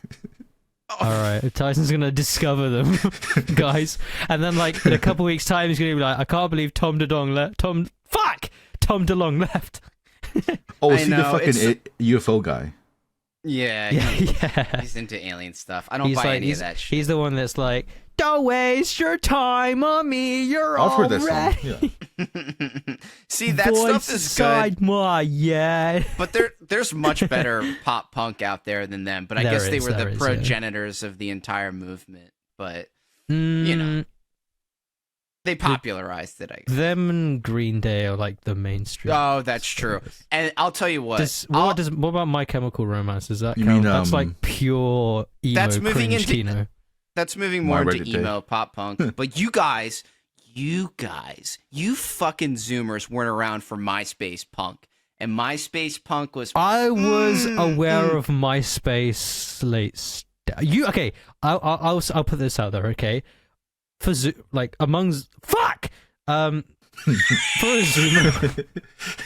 All right, Tyson's gonna discover them, guys, and then like in a couple weeks' time, he's gonna be like, "I can't believe Tom DeLonge left." Tom DeLonge left. Oh, I is he the know, fucking it's- UFO guy? Yeah, Yeah. he's into alien stuff. I don't He's buy like, any of that shit. he's the one that's like, "Don't waste your time on me. You're I've heard that already song. Yeah. See, that stuff is good, inside my yeah." but there's much better pop punk out there than them. But I There guess they is, were the there is, yeah. progenitors of the entire movement. But You know, they popularized it, I guess. them and Green Day are like the mainstream. Oh, that's true. And I'll tell you what. What about My Chemical Romance? Is that You count? mean, That's like pure emo That's moving cringe into- Kino. That's moving more My into Reddit day. emo pop punk. But you guys, you fucking Zoomers weren't around for MySpace punk. And MySpace punk was I was aware of MySpace you okay? I'll put this out there. Okay, for fuck.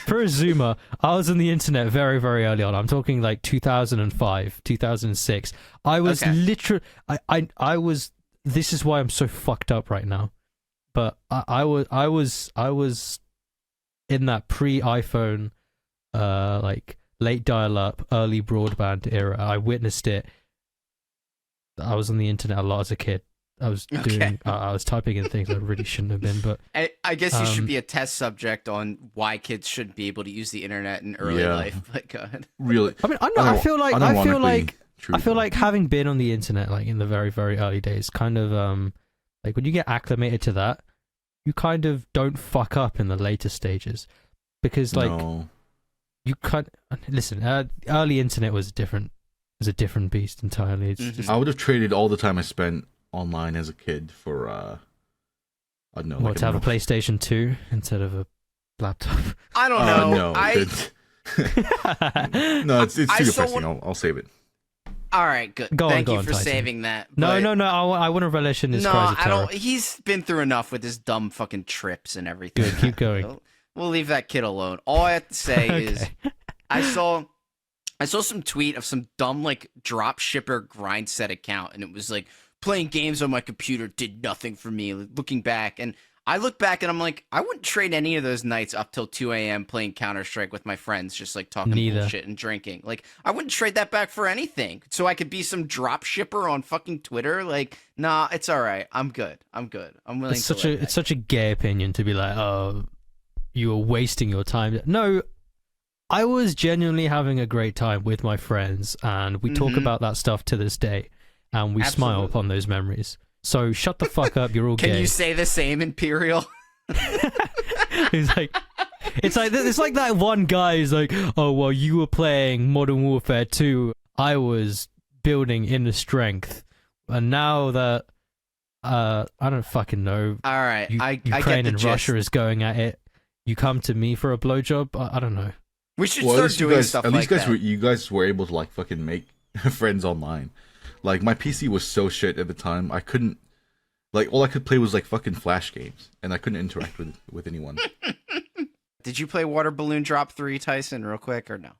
For a Zoomer, I was on the internet very, very early on. I'm talking like 2005, 2006. I was Okay. literally, I was. This is why I'm so fucked up right now. But I was in that pre-iPhone, like late dial-up, early broadband era. I witnessed it. I was on the internet a lot as a kid. I was doing, I was typing in things I really shouldn't have been, but I guess you should Um, be a test subject on why kids shouldn't be able to use the internet in early Yeah. life. But go ahead. Really? I mean, I feel like True, I feel though. like having been on the internet like in the very, very early days, kind of like when you get acclimated to that, you kind of don't fuck up in the later stages because like No. you can't listen. Early internet was a different beast entirely. It's Mhm. just I would have traded all the time I spent online as a kid for I don't know. what to have a PlayStation 2 instead of a laptop. I don't know. No, no, it's too I saw depressing. I'll save it. All right, good. Go on, Thank go you on, for Tyson. saving that. No, but- no. I want to relish in his no, cries of I terror. don't. He's been through enough with his dumb fucking trips and everything. Good, keep going. We'll leave that kid alone. All I have to say is Okay. I saw some tweet of some dumb like drop shipper grind set account, and it was like playing games on my computer did nothing for me. Looking back, and I look back and I'm like, I wouldn't trade any of those nights up till 2 a.m. playing Counter-Strike with my friends, just like talking Neither. bullshit and drinking. Like, I wouldn't trade that back for anything. So I could be some drop shipper on fucking Twitter. Like, nah, it's all right. I'm good. I'm willing It's to such let a that it's such a gay opinion to be like, oh, you are wasting your time. No, I was genuinely having a great time with my friends, and we talk Mhm. about that stuff to this day, and we smile Absolutely. upon those memories. So shut the fuck up, you're all Can gay. you say the same, Imperial? it's like that one guy who's like, oh well, you were playing Modern Warfare 2, I was building inner strength, and now that I don't fucking know, All right, I get Ukraine the and gist. Russia is going at it, you come to me for a blowjob? I don't know. We should Well, at start least you doing guys, stuff at like least guys that. you guys were able to like fucking make friends online. Like my PC was so shit at the time, I couldn't. Like all I could play was like fucking Flash games, and I couldn't interact with anyone. Did you play Water Balloon Drop 3, Tyson, real quick, or no?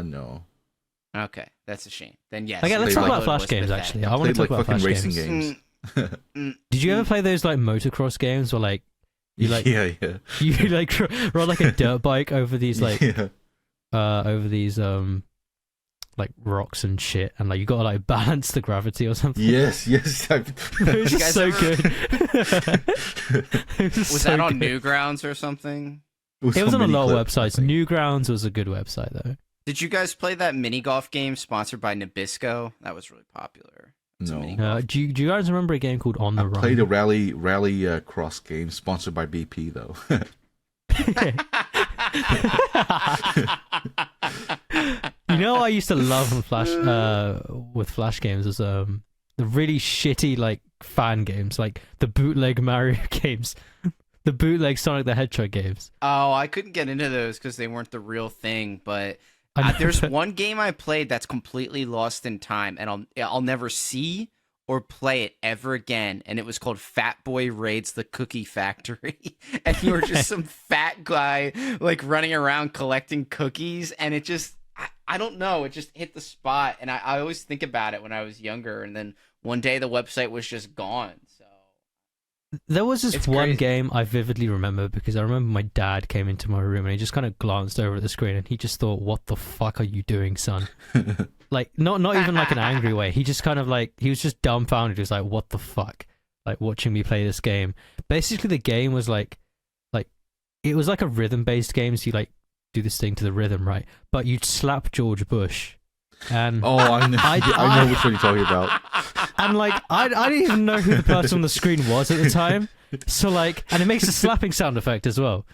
No. Okay, that's a shame. Then yes. Okay, let's They talk like- about Flash games. Actually, I want to Played talk like about fucking Flash racing games. games. Did you ever play those like motocross games where like you like yeah. you like ride like a dirt bike over these like yeah. over these like rocks and shit, and like you gotta like balance the gravity or something? Yes. It was You just guys so ever- good. It Was so that on good. Newgrounds or something? It was on a lot of Miniclip, I websites. think. Newgrounds was a good website though. Did you guys play that mini golf game sponsored by Nabisco? That was really popular. It's a No. mini- Do you guys remember a game called On I the Run? played a rally cross game sponsored by BP though. You know what I used to love on Flash with Flash games was the really shitty like fan games, like the bootleg Mario games, the bootleg Sonic the Hedgehog games. Oh, I couldn't get into those because they weren't the real thing. But I know, there's but- one game I played that's completely lost in time, and I'll never see or play it ever again. And it was called Fat Boy Raids the Cookie Factory, and you were just some fat guy like running around collecting cookies, and it just I don't know, it just hit the spot, and I always think about it when I was younger, and then one day the website was just gone. So There was this It's one crazy. game I vividly remember because I remember my dad came into my room and he just kind of glanced over at the screen and he just thought, "What the fuck are you doing, son?" Like not even like an angry way. He just kind of like he was just dumbfounded. He was like, "What the fuck?" Like watching me play this game. Basically, the game was like it was like a rhythm based game. So you like do this thing to the rhythm, right? But you'd slap George Bush, and Oh, I know, I know which one you're talking about. and like I didn't even know who the person on the screen was at the time. So like, and it makes a slapping sound effect as well.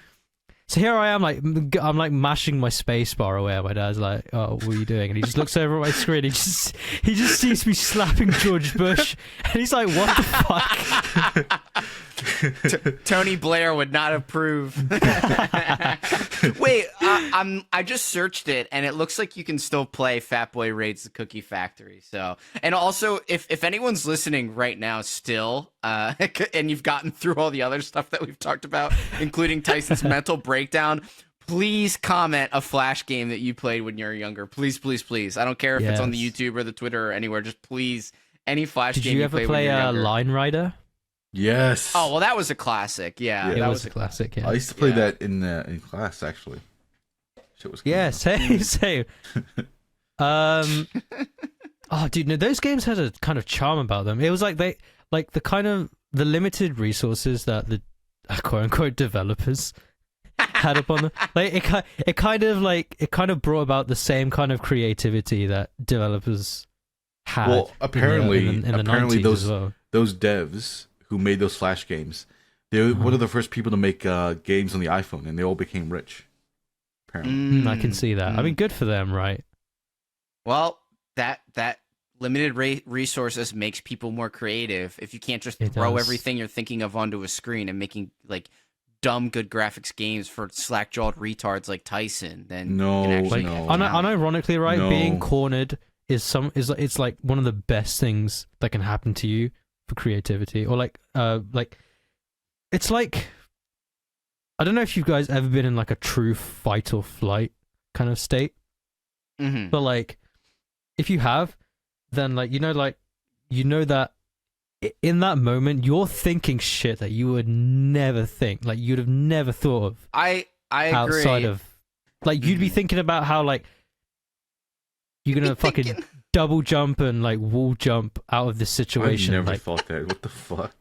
So here I am, like I'm like mashing my space bar away. And my dad's like, "Oh, what are you doing?" And he just looks over at my screen. He just sees me slapping George Bush, and he's like, "What the fuck?" Tony Blair would not approve. Wait, I just searched it, and it looks like you can still play Fat Boy Raids the Cookie Factory. So, and also, if anyone's listening right now, still, and you've gotten through all the other stuff that we've talked about, including Tyson's mental breakdown. Please comment a Flash game that you played when you were younger. Please, please, please. I don't care if it's on the Yes. YouTube or the Twitter or anywhere. Just please, any Flash Did game you ever played play when you were younger. Line Rider? Yes. Oh, well, that was a classic. Yeah, Yeah. It that was a classic. Yeah. I used to play Yeah. that in class actually. Shit was Yeah, coming same. Oh, dude, no, those games had a kind of charm about them. It was like the limited resources that the quote unquote developers had upon them. Like it kind of brought about the same kind of creativity that developers had. Well, apparently, in the apparently 90s those as well. those devs who made those Flash games, they were one of the first people to make games on the iPhone, and they all became rich. Apparently. I can see that. I mean, good for them, right? Well, that limited resources makes people more creative. If you can't just It throw does. everything you're thinking of onto a screen and making like dumb good graphics games for slack-jawed retards like Tyson, then No, you can actually Like, no. unironically, right? No. Being cornered is it's like one of the best things that can happen to you for creativity, or like it's like, I don't know if you guys ever been in like a true fight or flight kind of state, Mhm. but like if you have, then like you know that in that moment you're thinking shit that you would never think, like you'd have never thought of I agree. outside of, like you'd be Mhm. thinking about how like you're gonna Be fucking thinking- double jump and like wall jump out of this I situation. never Like thought that. What the fuck?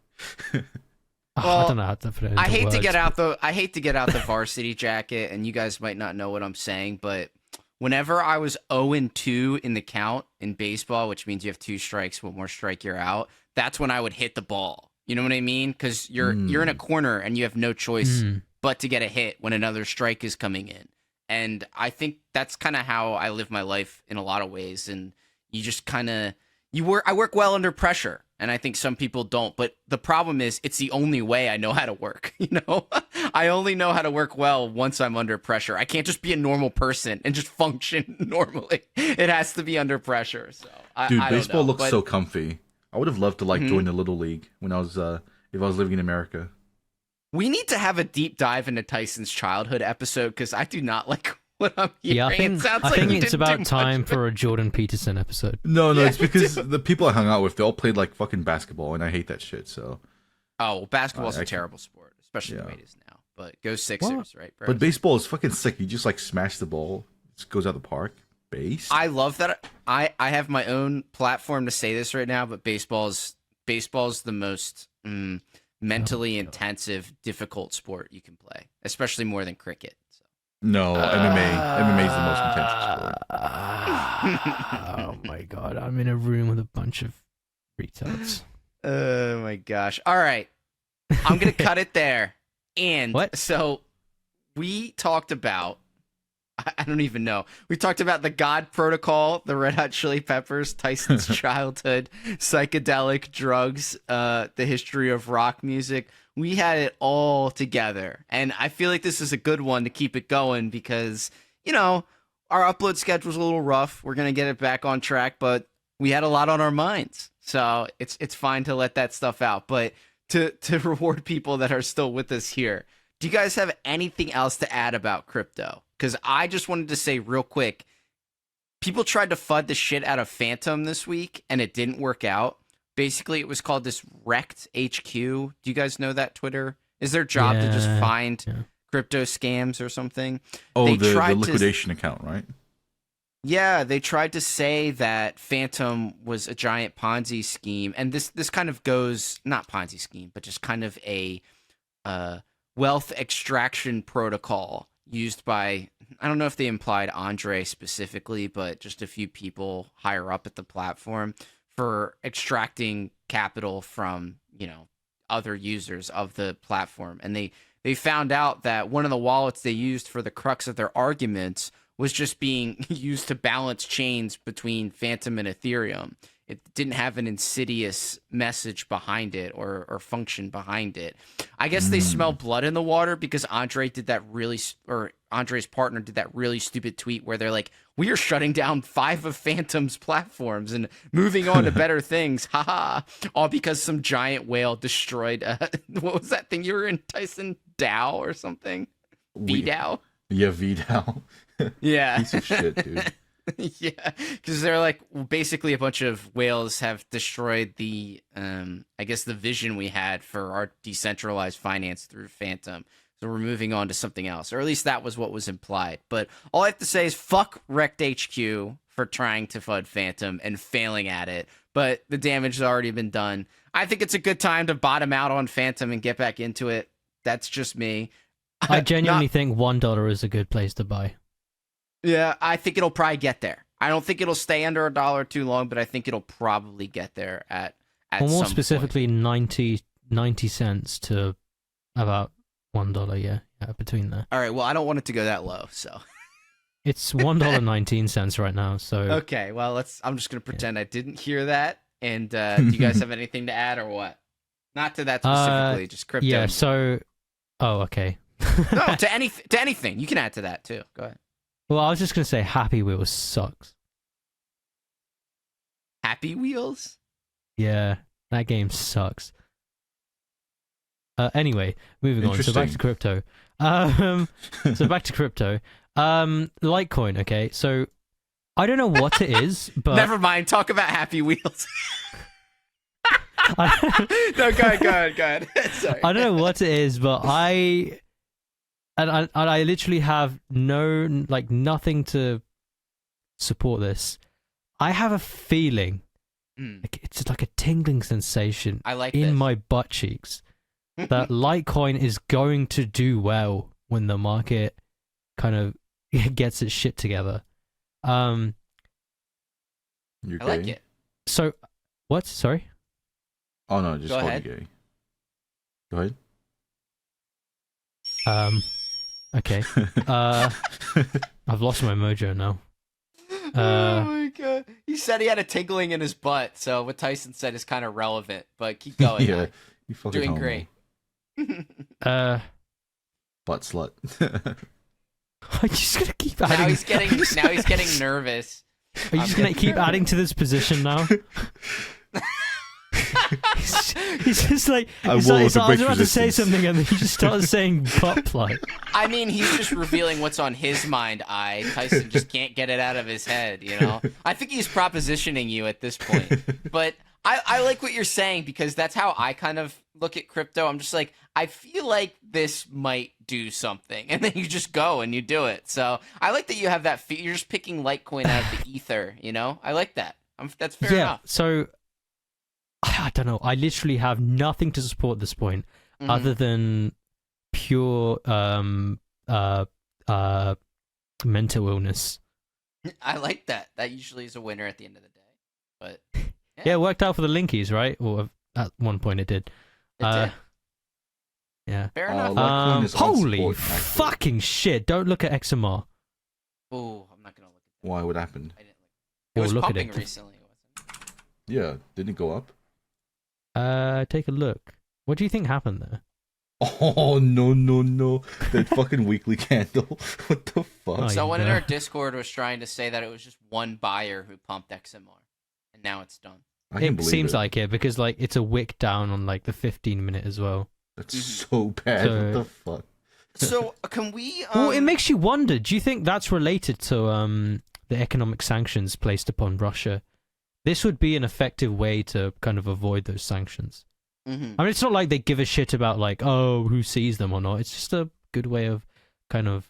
I Well, don't know how to put it into I hate to words, get but- out the varsity jacket, and you guys might not know what I'm saying, but whenever I was 0-2 in the count in baseball, which means you have 2 strikes, one more strike you're out, that's when I would hit the ball. You know what I mean? Because you're in a corner and you have no choice but to get a hit when another strike is coming in. And I think that's kind of how I live my life in a lot of ways. And you just kind of I work well under pressure, and I think some people don't. But the problem is, it's the only way I know how to work. I only know how to work well once I'm under pressure. I can't just be a normal person and just function normally. It has to be under pressure. So, Dude, I don't baseball know, looks but- so comfy. I would have loved to join the little league when I was if I was living in America. We need to have a deep dive into Tyson's childhood episode because I do not like what I'm hearing. Yeah, I It think, sounds I like think he it's didn't do about much time of it. for a Jordan Peterson episode. No, Yeah, it's because the people I hung out with, they all played like fucking basketball, and I hate that shit. So, Oh, well, basketball's I a can- terrible sport, especially the Yeah. way it is now. But go Sixers, right, bro? but baseball is fucking sick. You just like smash the ball, it just goes out the park. Base. I love that. I have my own platform to say this right now, but baseball's the most mentally intensive, difficult sport you can play, especially more than cricket. So. No, MMA is the most intense sport. Oh my god, I'm in a room with a bunch of retards. Oh my gosh! All right, I'm gonna cut it there. And What? So we talked about. I don't even know. We talked about the God Protocol, the Red Hot Chili Peppers, Tyson's childhood, psychedelic drugs, the history of rock music. We had it all together. And I feel like this is a good one to keep it going because, our upload schedule's a little rough. We're going to get it back on track, but we had a lot on our minds. So it's fine to let that stuff out. But to reward people that are still with us here, do you guys have anything else to add about crypto? Because I just wanted to say real quick, people tried to FUD the shit out of Phantom this week, and it didn't work out. Basically, it was called this Wrecked HQ. Do you guys know that Twitter? Is their job to just Yeah, find yeah. crypto scams or something? Oh, They the tried to- liquidation account, right? Yeah, they tried to say that Phantom was a giant Ponzi scheme, and this kind of goes, not Ponzi scheme, but just kind of a wealth extraction protocol used by, I don't know if they implied Andre specifically, but just a few people higher up at the platform for extracting capital from, other users of the platform. And they found out that one of the wallets they used for the crux of their arguments was just being used to balance chains between Phantom and Ethereum. It didn't have an insidious message behind it or function behind it. I guess they smell blood in the water because Andre's partner did that really stupid tweet where they're like, "We are shutting down 5 of Phantom's platforms and moving on to better things." Haha. All because some giant whale destroyed what was that thing you were in, Tyson? DAO or something? VDAO? Yeah, VDAO. Yeah. Piece of shit, dude. Yeah, because they're like, well, basically a bunch of whales have destroyed the I guess the vision we had for our decentralized finance through Phantom, so we're moving on to something else, or at least that was what was implied. But all I have to say is fuck Wrecked HQ for trying to FUD Phantom and failing at it, but the damage has already been done. I think it's a good time to bottom out on Phantom and get back into it. That's just me. I genuinely Not- think $1 is a good place to buy. Yeah, I think it'll probably get there. I don't think it'll stay under $1 too long, but I think it'll probably get there at Or more some specifically, 90 cents to about $1. Yeah, between there. point. All right, well, I don't want it to go that low, so. It's $1.19 right now. So Okay, well, I'm just going to pretend I didn't hear that. And do you guys have anything to add or what? Not to that specifically, just crypto. yeah. So, okay. No, to anything. You can add to that too. Go ahead. Well, I was just gonna say Happy Wheels sucks. Happy Wheels? Yeah, that game sucks. Anyway, moving on. So back to Interesting. crypto. So back to crypto. Litecoin. Okay, so I don't know what it is, but Never mind. Talk about Happy Wheels. I, No, go ahead. Sorry. I don't know what it is, but I literally have nothing to support this. I have a feeling Mm, like it's like a tingling sensation I like in this. my butt cheeks that Litecoin is going to do well when the market kind of gets its shit together. You're I like gay? it. So what? Sorry. Oh no, just Go call ahead. you gay. Go ahead. Okay. I've lost my mojo now. Oh my god. He said he had a tingling in his butt, so what Tyson said is kind of relevant, but keep going. Yeah, man. you fucking Doing homo. great. Butt slut. I'm just gonna keep now adding. he's getting nervous. Are you just gonna keep adding to this position now? he's just like, I he's will like, with the I was break about to say resistance. something and then he just started saying butt plug. I mean, he's just revealing what's on his mind. Tyson just can't get it out of his head, you know? I think he's propositioning you at this point. But I like what you're saying because that's how I kind of look at crypto. I'm just like, I feel like this might do something. And then you just go and you do it. So I like that you have that. You're just picking Litecoin out of the ether, you know? I like that. That's fair enough. So I don't know. I literally have nothing to support this point Mhm. other than pure mental illness. I like that. That usually is a winner at the end of the day. But Yeah, it worked out for the Linkies, right? Or at one point it did. it did. Yeah. Fair enough. Litecoin is Holy unsupport active. fucking shit! Don't look at XMR. Oh, I'm not gonna look at that. Why? What happened? I didn't look. It Or was look at pumping it. recently, wasn't it? Yeah, didn't it go up? Take a look. What do you think happened there? Oh no! That fucking weekly candle. What the fuck? Oh, Someone in yeah. our Discord was trying to say that it was just one buyer who pumped XMR, and now it's done. I can It believe seems it. like it because like it's a wick down on like the 15-minute as well. That's Mhm. so bad. So- What the fuck? So can we? Well, it makes you wonder. Do you think that's related to the economic sanctions placed upon Russia? This would be an effective way to kind of avoid those sanctions. Mhm. I mean, it's not like they give a shit about like, oh, who sees them or not. It's just a good way of kind of.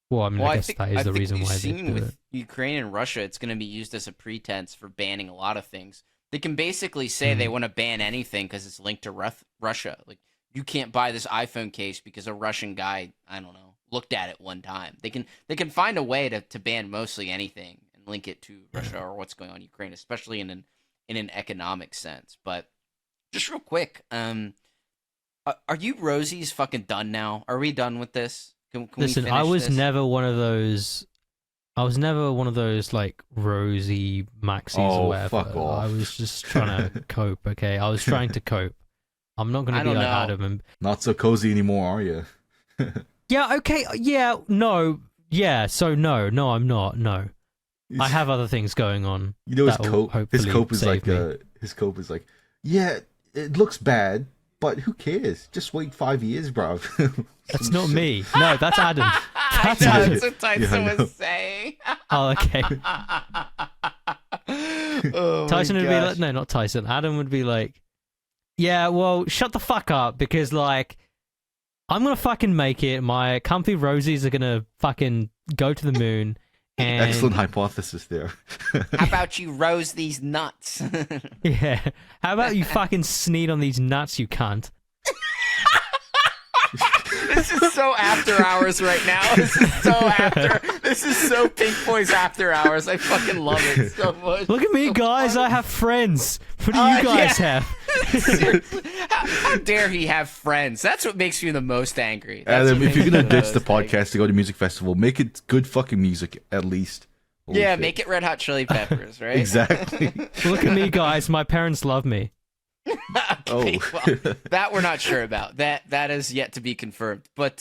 Well, I mean, I guess that is the reason we've why they seen do with it. Ukraine and Russia, it's going to be used as a pretense for banning a lot of things. They can basically say they want to ban anything because it's linked to Russia. Like you can't buy this iPhone case because a Russian guy, I don't know, looked at it one time. They can find a way to ban mostly anything and link it to Russia or what's going on in Ukraine, especially in an economic sense. But just real quick, are you Rosie's fucking done now? Are we done with this? Can Listen, we I finish was this? never one of those. I was never one of those like rosy maxis Oh, or whatever. fuck off. I was just trying to cope. Okay, I was trying to cope. I'm not I gonna be don't like know. Adam and Not so cozy anymore, are you? yeah. Okay. Yeah. No. Yeah. So no. No, I'm not. No, I have other things going on. You know his that'll cope. His hopefully cope is save like. me. His cope is like. Yeah, it looks bad, but who cares? Just wait 5 years, bro. That's not me. No, that's Adam. I That's know, Adam. that's what Tyson Yeah, I know. was saying. Oh, okay. Oh my Tyson would be gosh. like, no, not Tyson. Adam would be like, yeah, well, shut the fuck up because like, I'm gonna fucking make it. My comfy rosies are gonna fucking go to the moon. And Excellent hypothesis there. How about you rose these nuts? yeah. How about you fucking sneed on these nuts, you cunt? This is so after hours right now. This is so Pink Boys after hours. I fucking love it so much. Look at me, So guys. funny. I have friends. What do you guys yeah. have? Seriously, how dare he have friends? That's what makes me the most angry. That's Adam, what if you're makes gonna me the ditch the most angry. podcast to go to music festival, make it good fucking music at least. Holy Yeah, shit. make it Red Hot Chili Peppers, right? Exactly. Look at me, guys. My parents love me. Okay, Oh. well, that we're not sure about. That is yet to be confirmed. But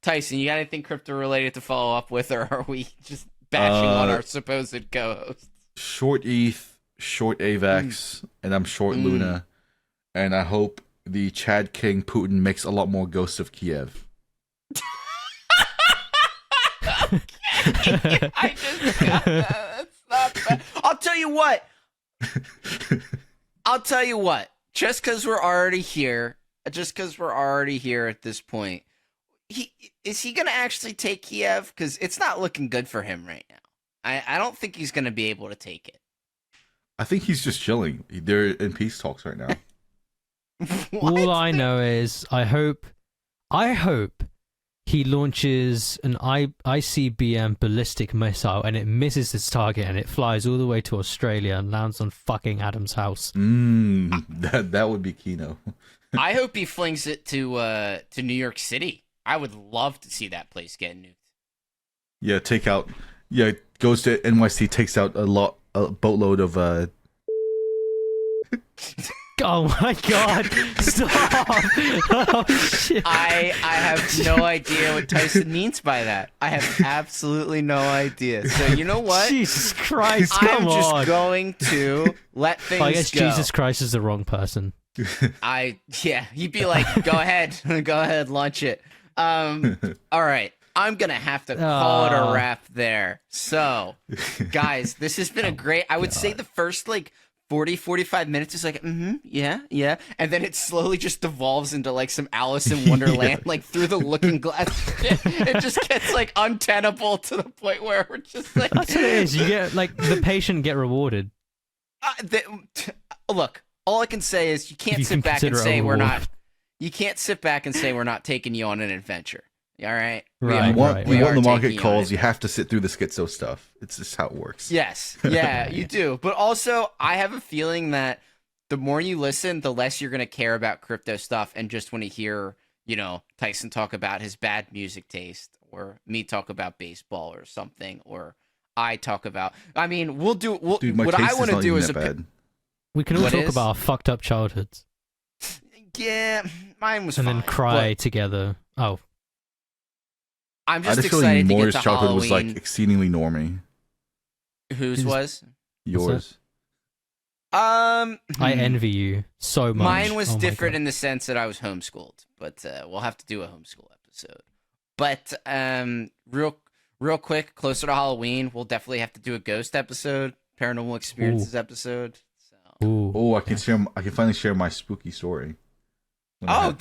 Tyson, you got anything crypto related to follow up with, or are we just bashing on our supposed co-host? Short ETH, short AVAX, and I'm short Luna. And I hope the Chad King Putin makes a lot more Ghosts of Kiev. I just that's not bad. I'll tell you what. Just because we're already here at this point, is he gonna actually take Kiev? Because it's not looking good for him right now. I don't think he's gonna be able to take it. I think he's just chilling. They're in peace talks right now. All I know is I hope he launches an ICBM ballistic missile and it misses its target and it flies all the way to Australia and lands on fucking Adam's house. That would be Kino. I hope he flings it to New York City. I would love to see that place get nuked. Yeah, goes to NYC, takes out a boatload of Oh my god! Stop! Oh shit! I have no idea what Tyson means by that. I have absolutely no idea. So you know what? Jesus Christ! I'm Come just on. going to let things I guess go. Jesus Christ is the wrong person. You'd be like, go ahead, launch it. All right. I'm going to have to call it a wrap there. So, guys, this has been a great, I would say the first 45 minutes is yeah. And then it slowly just devolves into some Alice in Wonderland, through the looking glass. It just gets untenable to the point where we're just That's what it is. You get, the patient get rewarded. Look, all I can say is you can't sit back and say we're not, taking you on an adventure. All right. Right. You want the market calls. You have to sit through the schizo stuff. It's just how it works. Yes. Yeah, you do. But also, I have a feeling that the more you listen, the less you're going to care about crypto stuff and just want to hear, Tyson talk about his bad music taste or me talk about baseball or something, or I talk about. I mean, Dude, my what taste I want to do is bad. We can all talk about our fucked up childhoods. Yeah, mine was and fine. And then cry together. Oh. I'm just I just feel excited to Moore's get to childhood Halloween. was exceedingly normy. Whose was? Yours. I envy you so much. Mine was different in the sense that I was homeschooled, but we'll have to do a homeschool episode. But real quick, closer to Halloween, we'll definitely have to do a ghost episode, paranormal experiences episode. So. I can finally share my spooky story. I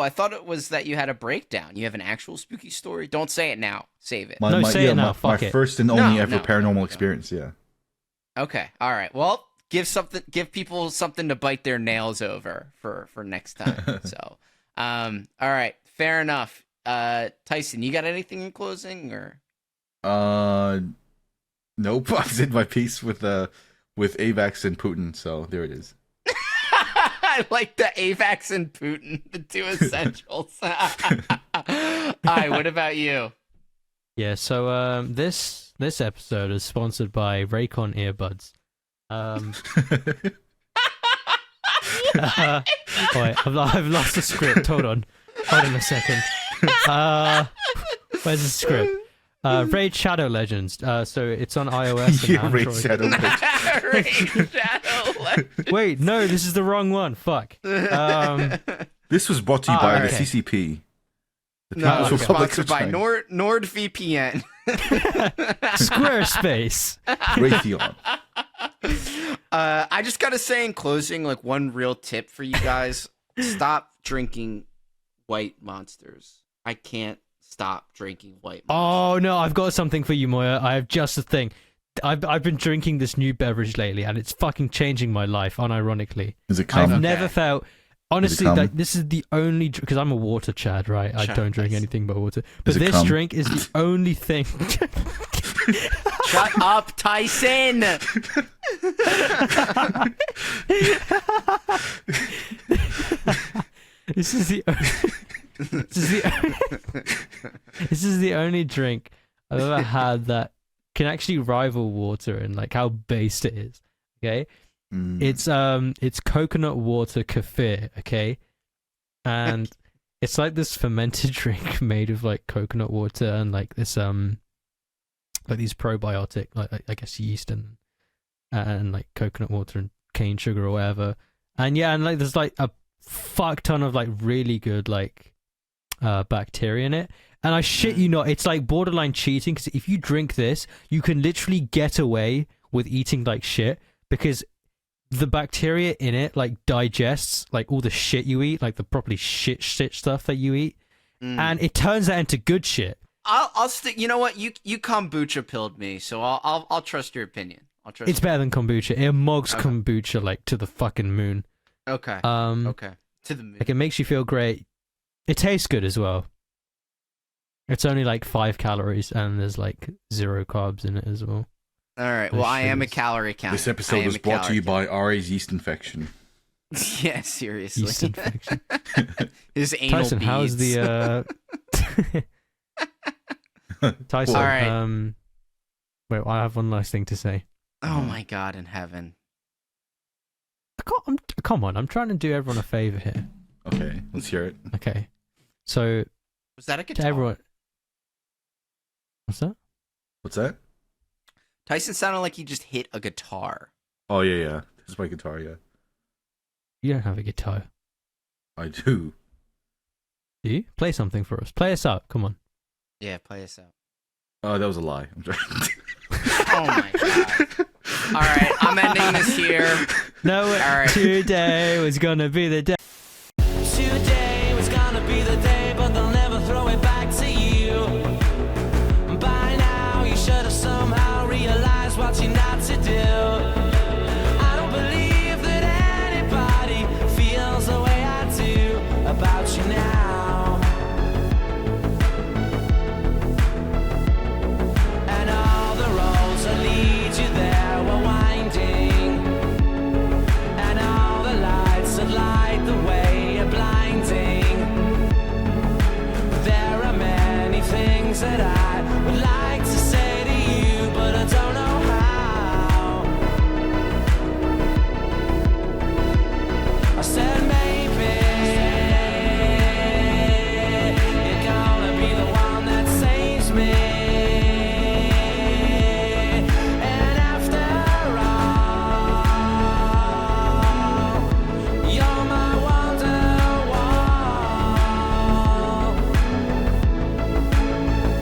thought it was that you had a breakdown. You have an actual spooky story? Don't say it now. Save it. Say it now. Fuck my it. first and only ever paranormal experience, yeah. Okay. All right. Well, give people something to bite their nails over for next time. So, all right. Fair enough. Tyson, you got anything in closing or? Nope. I did my piece with AVAX and Putin, so there it is. I like the AVAX and Putin, the two essentials. All right, what about you? Yeah, so this episode is sponsored by Raycon earbuds. Wait, I've lost the script. Hold on a second. Where's the script? Raid Shadow Legends. So it's on iOS and Android. Raid Shadow Legends. Raid Shadow Legends. Wait, no, this is the wrong one. Fuck. This was brought to you by the CCP. No, sponsored by NordVPN. Squarespace. Raytheon. I just gotta say in closing, one real tip for you guys: stop drinking white monsters. I can't stop drinking white monsters. Oh no, I've got something for you, Moya. I have just a thing. I've been drinking this new beverage lately, and it's fucking changing my life, unironically. Is it cum? I've never felt. Honestly, this is the only because I'm a water Chad, right? I don't drink anything but water. But this drink is the only thing. Shut up, Tyson! This is the only drink I've ever had that can actually rival water and how based it is. Okay. It's coconut water kefir, okay? And it's this fermented drink made of coconut water and this these probiotic I guess yeast and coconut water and cane sugar or whatever. And yeah, and there's a fuck ton of really good bacteria in it. And I shit you not, it's borderline cheating because if you drink this, you can literally get away with eating shit because the bacteria in it digests all the shit you eat, the properly shit stuff that you eat, and it turns that into good shit. I'll stick. You know what? You kombucha pilled me, so I'll trust your opinion. It's better than kombucha. It mugs kombucha to the fucking moon. Okay. Okay. To the moon. Like, it makes you feel great. It tastes good as well. It's only like 5 calories, and there's like 0 carbs in it as well. All right. No Well, I am a sugars. calorie counter. This episode was brought to you by RA's yeast infection. Yeah, seriously. Yeast infection. His anal Tyson, beads. how's the Tyson? All right. Wait, I have one last thing to say. Oh my God in heaven. Come on, I'm trying to do everyone a favor here. Okay, let's hear it. Okay, so Was that a to guitar? everyone, what's that? What's that? Tyson sounded like he just hit a guitar. Oh yeah. This is my guitar. Yeah, You don't have a guitar, I do. do you? Play something for us. Play us out. Come on. Yeah, play us out. Oh, that was a lie. I'm sorry. Oh my God. All right, I'm ending this here. No, All right. today was gonna be the day.